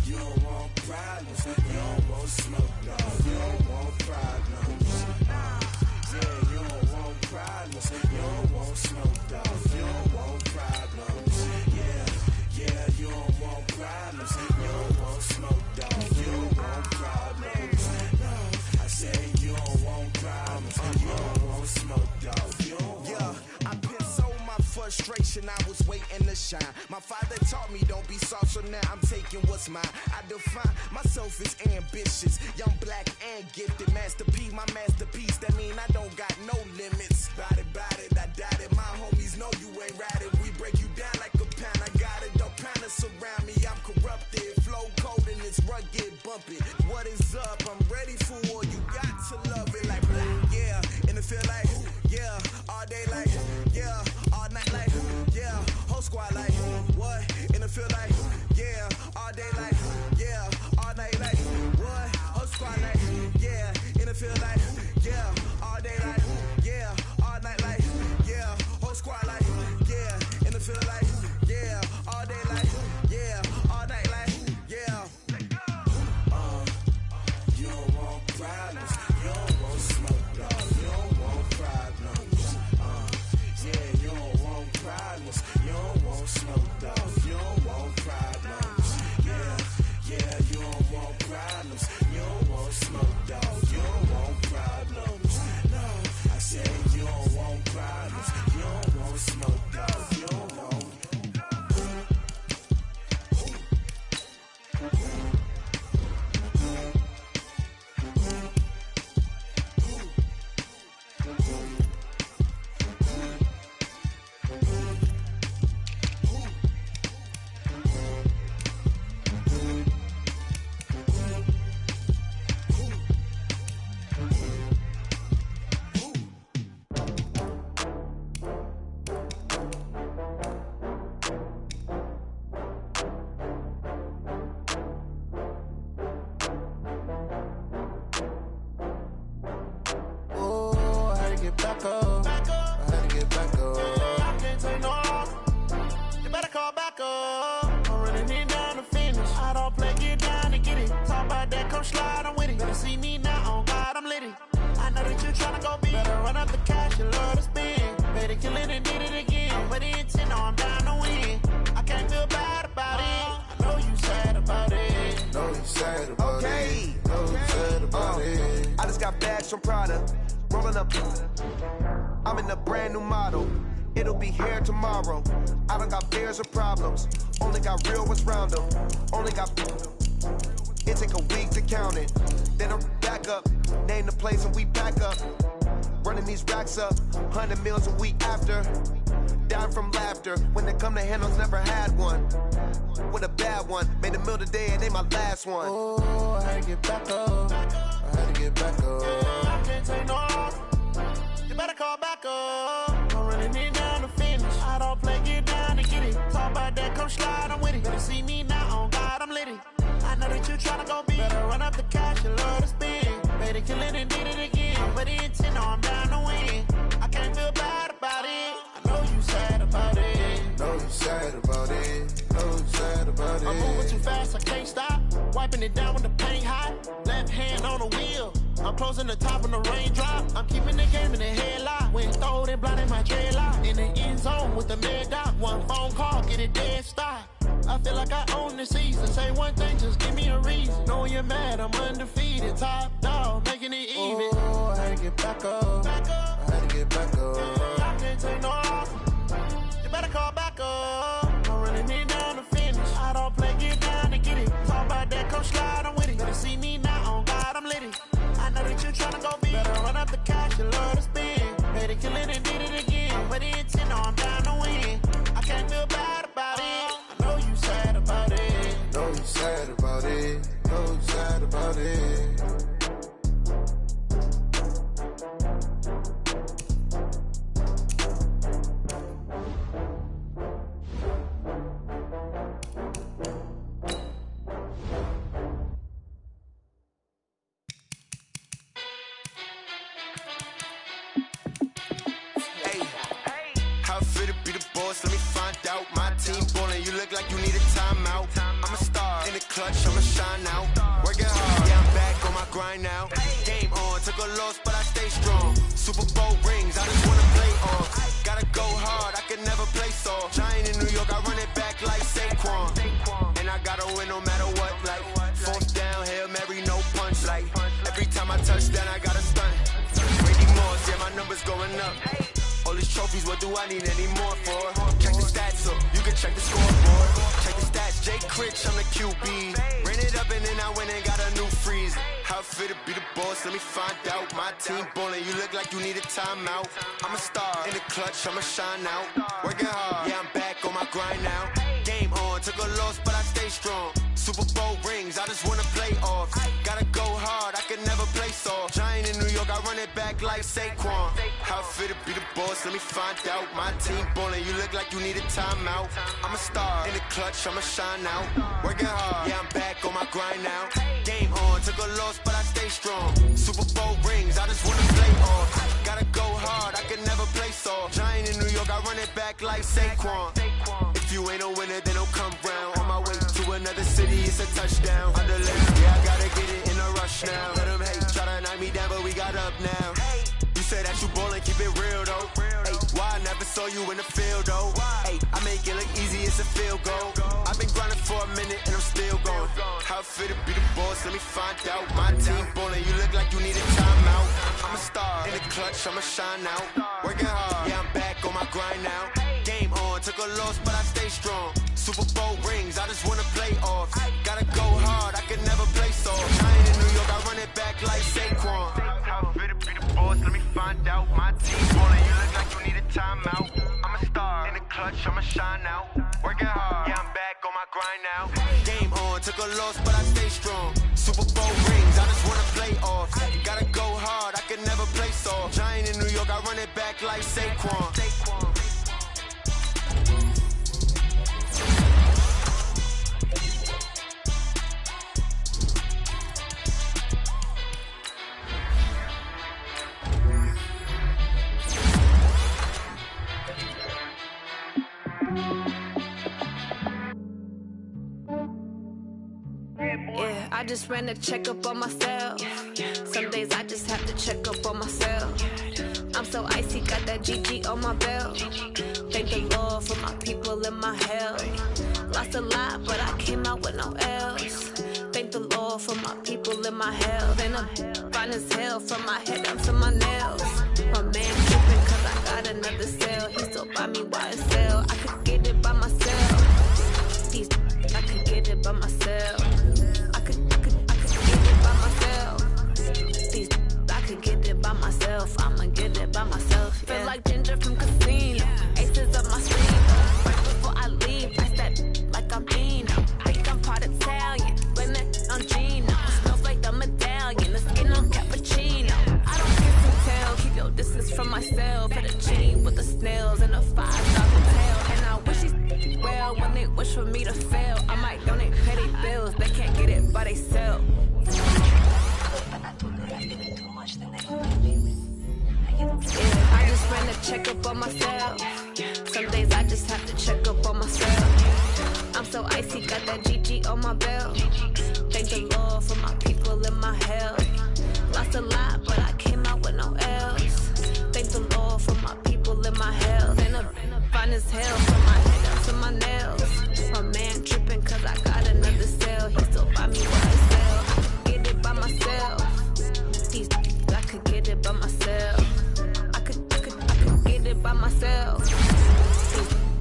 You don't want problems, you don't want smoke, no. You don't want generation, I was waiting to shine. My father taught me don't be soft, so now I'm taking what's mine. I define myself as ambitious, young, black, and gifted. Master P, my masterpiece, that mean I don't got no limits. Bout it, I doubt it. My homies know you ain't ratted. We break you down like a pound. I got it, don't pound to surround me. I'm corrupted, flow cold and it's rugged, bumping. What is up? I'm ready for war. You got to love it like, yeah. And it feel like, yeah. All day like, yeah. All night like, yeah. Whole squad like, what? And it feel like, yeah. All day like, yeah. All night like, what? Whole squad like, yeah. And it feel like, yeah. All day like, yeah. All night like, yeah. Whole squad like, yeah. And it feel like, yeah. All day like, yeah. All night like, yeah. You don't want problems. You don't want smoke, dog. You don't want problems. Yeah, you don't want problems. You don't want smoke, dog. You don't want problems. Yeah, you don't want problems. You don't want smoke, dog. You don't want problems. No, I said you don't want problems. You don't want smoke, dog. You don't want. From Prada, rolling up. I'm in a brand new model. It'll be here tomorrow. I don't got fears or problems. Only got real ones round them. Only got. It take a week to count it. Then I'm back up. Name the place and we back up. Running these racks up. 100 meals a week after. Down from laughter. When they come to handles, never had one. With a bad one. Made a meal today and they my last one. Oh, I had to get back up. I had to get back up. I can't take no off. You better call back up. I'm running it down to finish. I don't play, get down to get it. Talk about that, come slide, I'm with it. Better see me now, on God, I'm litty. I know that you tryna go big. Better run up the cash, you love to spend. Better kill it and did it again. But the intent, no, I'm down to win. I can't feel bad about it. I know you sad about it. Know you sad about it. Know you sad about it. I'm moving too fast, I can't stop. Wiping it down with the paint hot. Left hand on the wheel. I'm closing the top of the raindrop. I'm keeping the game in the headlock. When throwed and blinding my dreadlock. In the end zone with the mid dot. One phone call, get it dead stop. I feel like I own the season. Say one thing, just give me a reason. Knowing you're mad, I'm undefeated. Top dog, making it even. Oh, I had to get back up. I had to get back up. I can't take no off. You better call back up. I'm running it down to finish. I don't play, get down to get it. Talk about that, come slide, I'm with it. Better see me now, on God, I'm litty. I know that you tryna go big. Better run up the cash, you love to spend. Better kill it and did it again. But the intent, no, I'm down to win. I can't feel bad about it. I know you sad about it. Know you sad about it. Know you sad about it. Let me find out. My team ballin', you look like you need a timeout. I'm a star in the clutch, I'ma shine out. Working hard, yeah, I'm back on my grind now. Game on, took a loss, but I stay strong. Super Bowl rings, I just wanna play on. Gotta go hard, I can never play soft. Giant in New York, I run it back like Saquon. And I gotta win no matter what, like fourth down, Hail Mary, no punch. Like every time I touch down, I gotta stunt. Brady Moss, yeah, my numbers going up. All this these trophies, what do I need any more for? Check the stats up, you can check the scoreboard. Check the stats, Jay Critch, I'm the QB. Ran it up and then I went and got a new freeze. How fit to be the boss, let me find out. My team ballin', you look like you need a timeout. I'm a star, in the clutch, I'ma shine out. Working hard, yeah, I'm back on my grind now. Game on, took a loss, but I stay strong. Super Bowl rings, I just wanna play off. Gotta go hard, I can never play soft. Giant in New York, I run it back like Saquon. How fit to be the boss, let me find out. My team ballin', you look like you need a timeout. I'm a star, in the clutch, I'ma shine out. Working hard, yeah, I'm back on my grind now. Game on, took a loss, but I stay strong. Super Bowl rings, I just wanna play off. Gotta go hard, I can never play soft. Giant in New York, I run it back like Saquon. If you ain't a winner, then don't come round. On my way to another city, it's a touchdown. Underlay, yeah, I gotta get it in a rush now. Let them hate, try to knock me down, but we got up now. You said that you ballin', keep it real though. Hey, why I never saw you in the field though? Hey, I make it look easy, it's a field goal. I've been grinding for a minute and I'm still going. How fit to be the boss, let me find out. My team ballin', you look like you need a timeout. I'm a star, in the clutch, I'ma shine out. Working hard, yeah, I'm back on my grind now. Game on, took a loss, but I stay strong. Super Bowl rings, I just wanna play off. Gotta go hard, I can never play soft. Giant in New York, I run it back like Saquon. How fit to be the boss, let me find out. My team ballin', you look like you need a timeout. I'm a star, in the clutch, I'ma shine out. Working hard, yeah, I'm back on my grind now. Game on, took a loss, but I stay strong. Super Bowl rings, I just wanna play off. Gotta go hard, I can never play soft. Giant in New York, I run it back like Saquon. I just ran a checkup on myself. Some days I just have to check up on myself. I'm so icy, got that GG on my belt. Thank the Lord for my people in my health. Lost a lot, but I came out with no L's. Thank the Lord for my people in my health. And I'm fine as hell from my head down to my nails. My man tripping cause I got another cell. He still buy me YSL. I could get it by myself. I could get it by myself. I could get it by myself. I could get it by myself. I'ma get it by myself. Yeah. Feel like Ginger from Casino. Aces up my sleeve. Right before I leave, I step like I'm Dino. Think I'm part Italian. Blame it on Gino. Smells like the medallion. The skin on cappuccino. I don't kiss and tell. Keep your distance from myself. At a chain with the snails and a 5-star hotel. And I wish he's well when they wish for me to fail. I might donate petty bills. They can't get it by themselves. Yeah, I just ran a checkup on myself. Some days I just have to check up on myself. I'm so icy, got that GG on my belt. Thank the Lord for my people in my health. Lost a lot, but I came out with no L's. Thank the Lord for my people in my health. And I'm fine as hell from my head down to my nails. My man tripping cause I got another cell. He still buy me YSL. Get it by myself. I could get it by myself. I could get it by myself.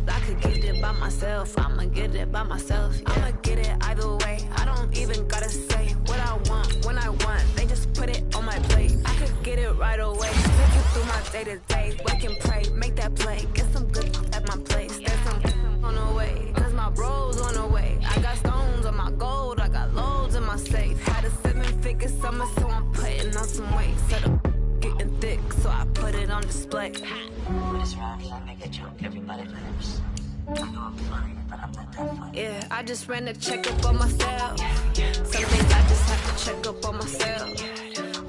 I could get it by myself. I'ma get it by myself. Yeah. I'ma get it either way. I don't even gotta say what I want when I want. They just put it on my plate. I could get it right away. Take you through my day to day. Wake and pray, make that play. Get some good at my place. There's some on the way. Cause my bros on the way. I got stones on my gold. I got loads in my safe. Had a 7-figure summer, so I'm putting on some weight. Set up getting thick, so I put it on display. With this rhyme, I make a joke, everybody lives. I know I'm funny, but I'm not that funny. Yeah, I just ran a checkup on myself. Some days I just have to check up on myself.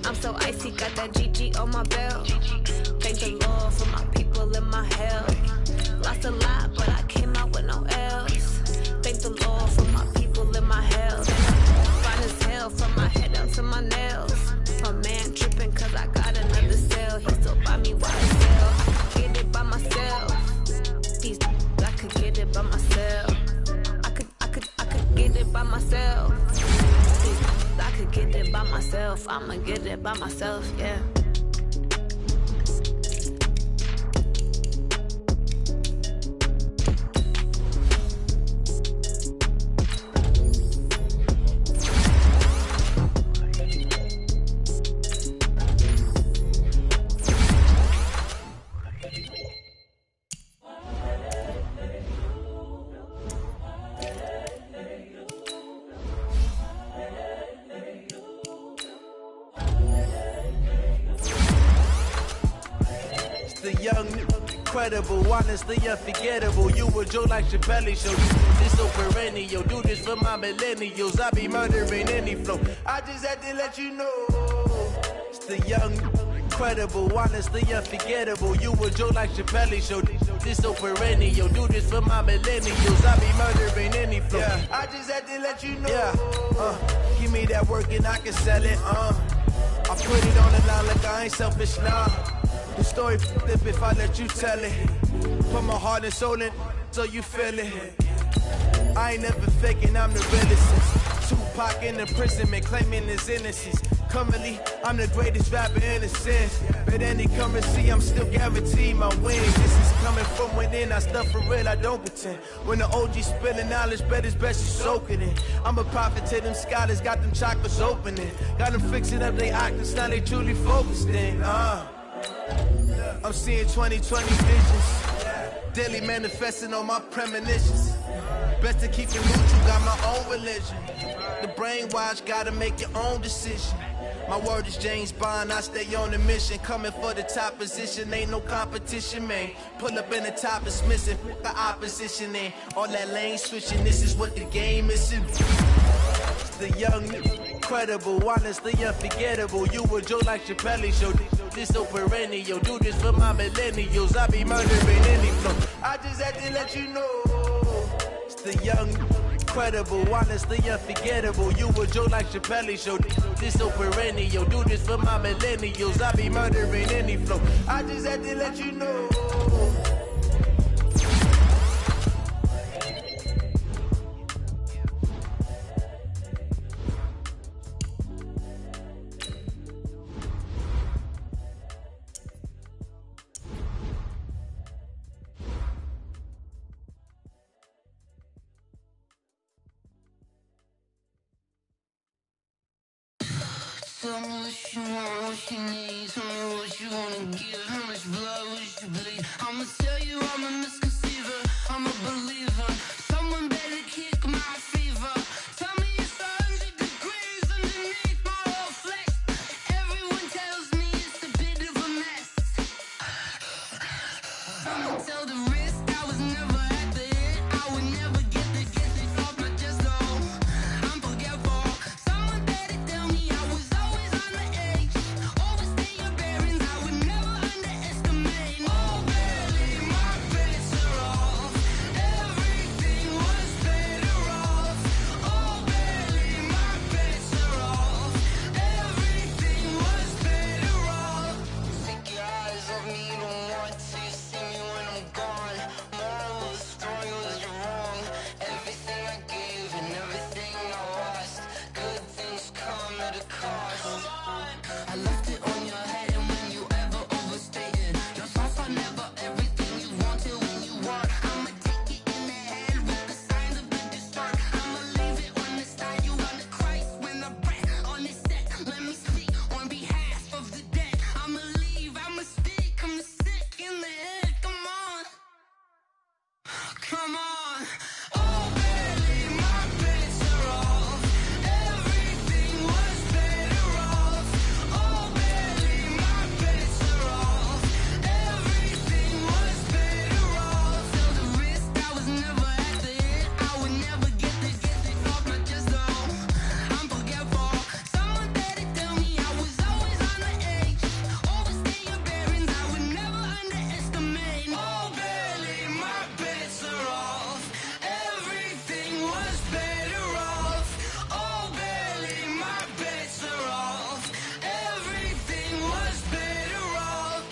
I'm so icy, got that GG on my belt. Thank the Lord for my people in my health. Lost a lot, but I came out with no L's. Thank the Lord for my people in my health. Fine as hell from my head down to my nails. My man tripping cause I got another cell. He still buy me YSL. I could get it by myself. I could get it by myself. I could get it by myself. I could get it by myself. I'ma get it by myself, yeah. the young, incredible, honestly unforgettable. You a Joe like Chappelle show. This so perennial. Do this for my millennials. I be murdering any flow. I just had to let you know. It's the young, incredible, honestly unforgettable. You a Joe like Chappelle show. This so perennial. Do this for my millennials. I be murdering any flow. Yeah. I just had to let you know. Yeah. Give me that work and I can sell it. I put it on the line like I ain't selfish, nah. The story flip if I let you tell it. Put my heart and soul in so you feel it. I ain't never faking, I'm the realest. Tupac in imprisonment, claiming his innocence. Currently, I'm the greatest rapper in a sense. But any currency, I'm still guaranteed my win. This is coming from within, I stuff for real, I don't pretend. When the OG spilling knowledge, bet it's best you soak it in. I'm a prophet to them scholars, got them chakras opening. Got them fixing up they octaves, now they truly focused in. I'm seeing 2020 visions. Daily manifesting on my premonitions. Best to keep it neutral, got my own religion. The brainwash, gotta make your own decision. My word is James Bond, I stay on the mission. Coming for the top position, ain't no competition, man. Pull up in the top, it's missing, the opposition in. All that lane switching, this is what the game is. It's the young, incredible, honestly unforgettable. You a Joe like Chappelle show. This so perennial. Do this for my millennials. I be murdering any flow. I just had to let you know. It's the young, incredible, honestly unforgettable. You a Joe like Chappelle show. This so perennial. Do this for my millennials. I be murdering any flow. I just had to let you know. Tell me what you want, what you need. Tell me what you wanna give. How much blood would you bleed? I'ma tell you I'm a misconceiver. I'm a believer. Someone better kick my fever. Tell me it's 100 degrees underneath my whole flesh. Everyone tells me it's a bit of a mess. I'ma tell the risk I was never at the hit. I would never get it off my chest though. I'm forgetful. Someone better tell me I was always on the edge. Overstay your bearings, I would never underestimate. Oh baby, my bets are off. Everything was better off. Oh baby, my bets are off. Everything was better off. Take your eyes off me, don't want to see me when I'm gone. Moral of the story was you're wrong. Everything I gave and everything I lost. Good things come at a cost. I left it on your head and when you ever overstated. Your thoughts are never everything you wanted when you want. I'ma take it in the head with the signs of the distort. I'ma leave it on the side. You on the Christ when I breath on this set. Let me speak on behalf of the dead. I'ma leave, I'ma speak, I'm sick in the head. Come on. Come on. Oh baby, my bets are off. Everything was better off. Oh baby, my bets are off. Everything was better off. Tell the risk I was never at the hit. I would never get it off my chest though. I'm forgetful. Someone better tell me I was always on the edge. Overstay your bearings, I would never underestimate. Oh baby, my bets are off. Everything was better off. Oh baby, my bets are off. Everything was better off.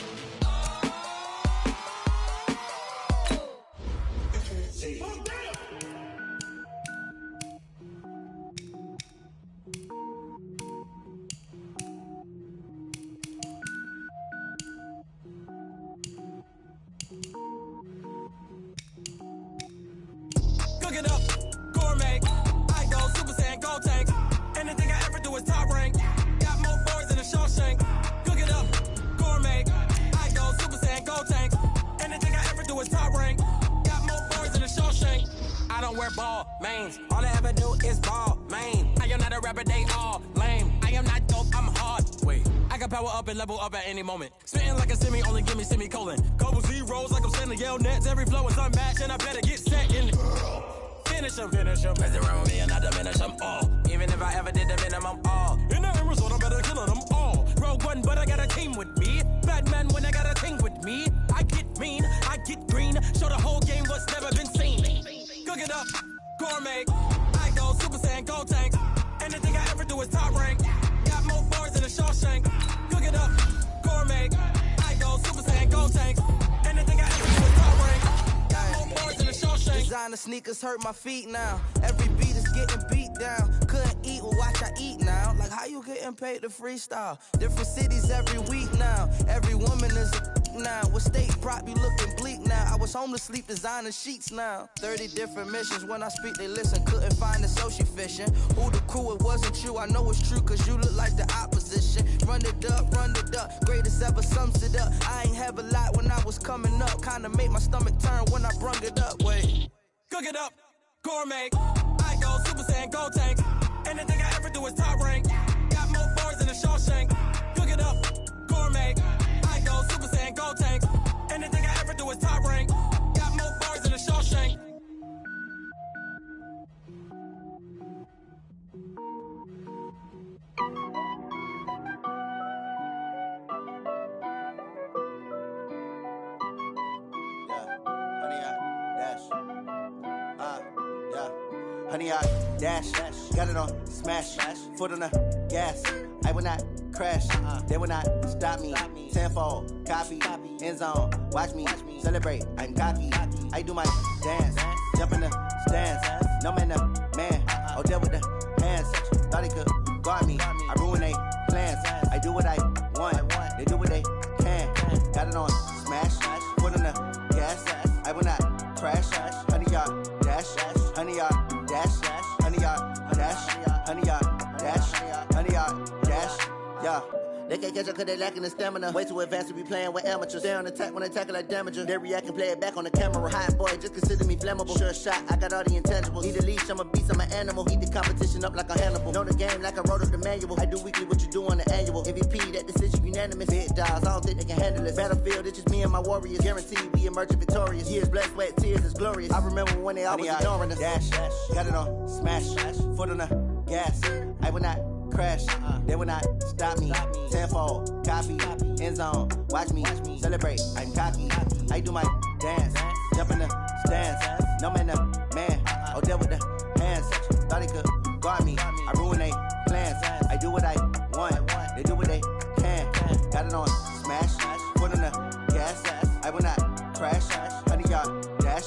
Cook it up, gourmet. I go Super Saiyan, gold tank. Anything I ever do is top rank. Got more boys than a Shawshank. Cook it up, gourmet. I go Super Saiyan, gold tank. Anything I ever do is top rank. Got more boys than a Shawshank. I don't wear ball mains. All I ever do is ball main. I am not a rapper, they all lame. I am not dope, I'm hard. Wait, I got can power up and level up at any moment. Spitting like a semi, only give me semicolon. Couple zeros like I'm sending yell nets. Every flow is unmatched, and I better get set in. Finish them. Mess around with me and I diminish them all. Even if I ever did the minimum, all. In the end result, I better kill them all. Rogue One, but I got a team with me. Batman when I got a team with me. I get mean, I get green. Show the whole game what's never been seen. Cook it up, gourmet. I go Super Saiyan, go tank. Anything I ever do is top rank. Got more bars than a Shawshank. Cook it up, gourmet. I go Super Saiyan, go tank. Anything I ever do is top rank. Got more bars than a Shawshank. Designer sneakers hurt my feet now. Every beat is getting beat down. Couldn't eat, well watch I eat now. Like how you getting paid to freestyle? Different cities every week now. Every woman is a now. With state prop, you looking bleak now. I was home to sleep, designer sheets now. 30 different missions. When I speak, they listen. Couldn't find the social fishing. Who the crew, it wasn't you. I know it's true, cause you look like the opposition. Run it up. Greatest ever sums it up. I ain't have a lot when I was coming up. Kinda made my stomach turn when I brung it up. Wait. Cook it up, gourmet. I go Super Saiyan, go tank. Anything I ever do is top rank. Got more bars than a Shawshank. Cook it up, gourmet. I go Super Saiyan, go tank. Anything I ever do is top rank. Got more bars than a Shawshank. Honey, I dash, got it on smash, foot on the gas. I will not crash, they will not stop me. Tenfold, copy, end zone, watch me celebrate. I'm cocky, I do my dance, jump in the stands. No man, the man, oh deal with the hands. Thought he could guard me, I ruin they plans. I do what I want, they do what they can. Got it on smash, foot on the gas. I will not crash, honey, y'all dash, honey, y'all dash, honey, y'all dash, honey, y'all dash, honey, y'all dash, yeah. They can't catch up cause they lacking the stamina. Way too advanced to be playing with amateurs. Stay on attack when they tackle like damager. They react and play it back on the camera. Hot boy, just consider me flammable. Sure shot, I got all the intangibles. Need a leash, I'm a beast, I'm an animal. Heat the competition up like a Hannibal. Know the game like I wrote up the manual. I do weekly what you do on the annual. MVP, that decision unanimous. Big dogs, I don't think they can handle it. Battlefield, it's just me and my warriors. Guaranteed we emerging victorious. Years, blood, sweat, tears, it's glorious. I remember when they always ignoring us. Dash, got it on smash, foot on the gas. I will not crash, they will not stop me. Tenfold, copy, end zone, watch me celebrate. I'm cocky, I do my dance, jump in the stands. No man, the man, oh deal with the hands. Thought he could guard me, I ruin they plans. I do what I want, they do what they can. Got it on smash, foot on the gas. I will not crash, honey, y'all dash,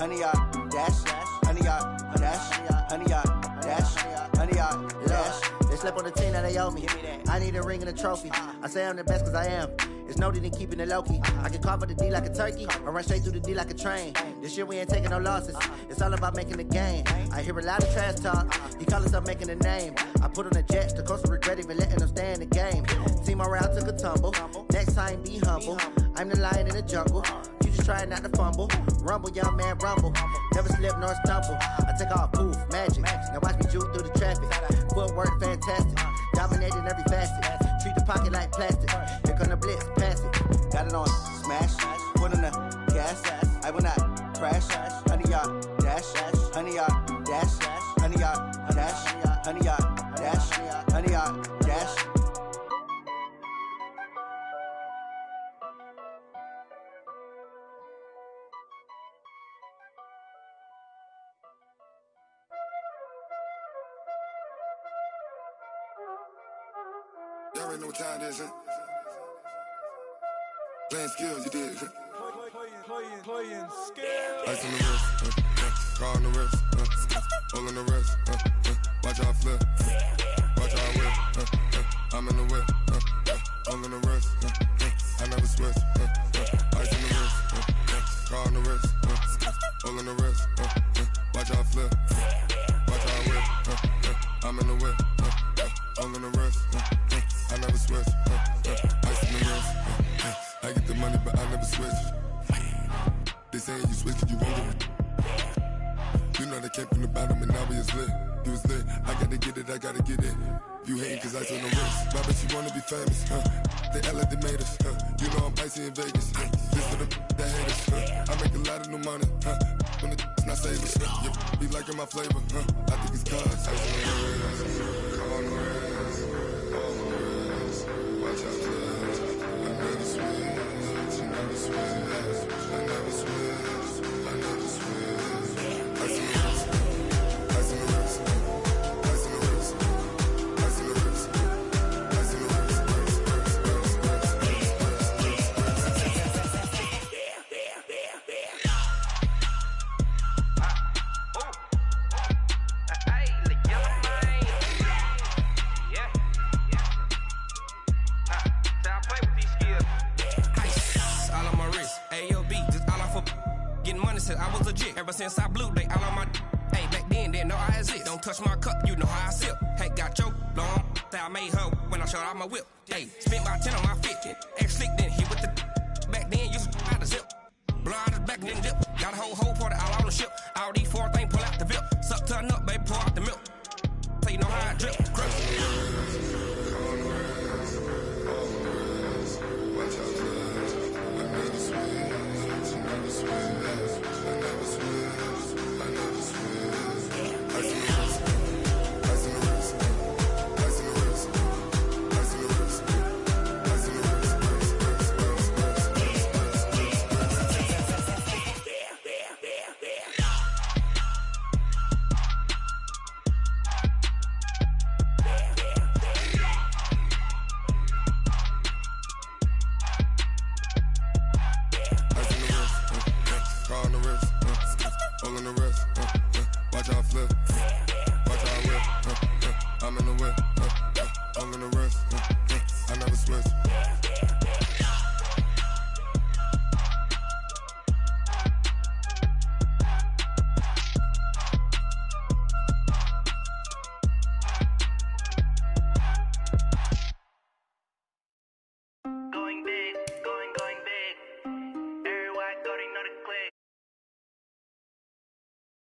honey, y'all dash, honey, y'all dash, honey, y'all dash, honey, y'all dash. They slept on the team that they owe me. I need a ring and a trophy. I say I'm the best cause I am. It's no need in keeping it low-key. I can carve for the D like a turkey, or run straight through the D like a train. This year we ain't taking no losses. It's all about making the game. I hear a lot of trash talk. He call himself making a name. I put on the jets, the coast will regret even letting them stay in the game. Team morale took a tumble. Next time be humble. I'm the lion in the jungle. You just trying not to fumble. Rumble, young man, rumble. Never slip nor stumble. I take off, poof, magic. Now watch me juke through the traffic. Footwork fantastic. Dominating every facet. Treat the pocket like plastic. Here come the blitz, pass it. Got it on smash, foot on the gas. I will not crash. Honey, y'all dash, honey, y'all dash, honey, y'all dash, honey, y'all dash, honey, y'all dash. Y'all already know what time it is, huh? Playing skills, you did. Playing skills. Ice on the wrist, car on the wrist, hole in the wrist, watch how I flip, watch how I whip, I'm in the whip, hole in the wrist, I never switch, ice on the wrist, car on the wrist, hole in the wrist, watch how I flip, watch how I whip, I'm in the whip, hole in the wrist, I never switch, ice in the wrist, I get the money but I never switch. They say you switch it, you won't get it. You know they came from the bottom and now we is lit. You was lit, I gotta get it, I gotta get it. You hating cause ice on the wrist. My bitch, you wanna be famous, They act like they made us, You know I'm icy in Vegas, This for the that haters, I make a lot of new money, When the not savers, You be liking my flavor, I think it's cause ice on the wrist, on the wrist, on the wrist. Watch out, cuz I never switch, I never switch, I never switch, I never switch. Ice on the wrist, ice on the wrist, ice on the wrist, ice on the wrist, ice on the wrist. I was legit ever since I blew they all on my. Hey, back then didn't know I exist. Don't touch my cup, you know how I sip. Hey, got your long. I made her when I showed out my whip. Hey, spent about 10 on my 50. Ex slick then he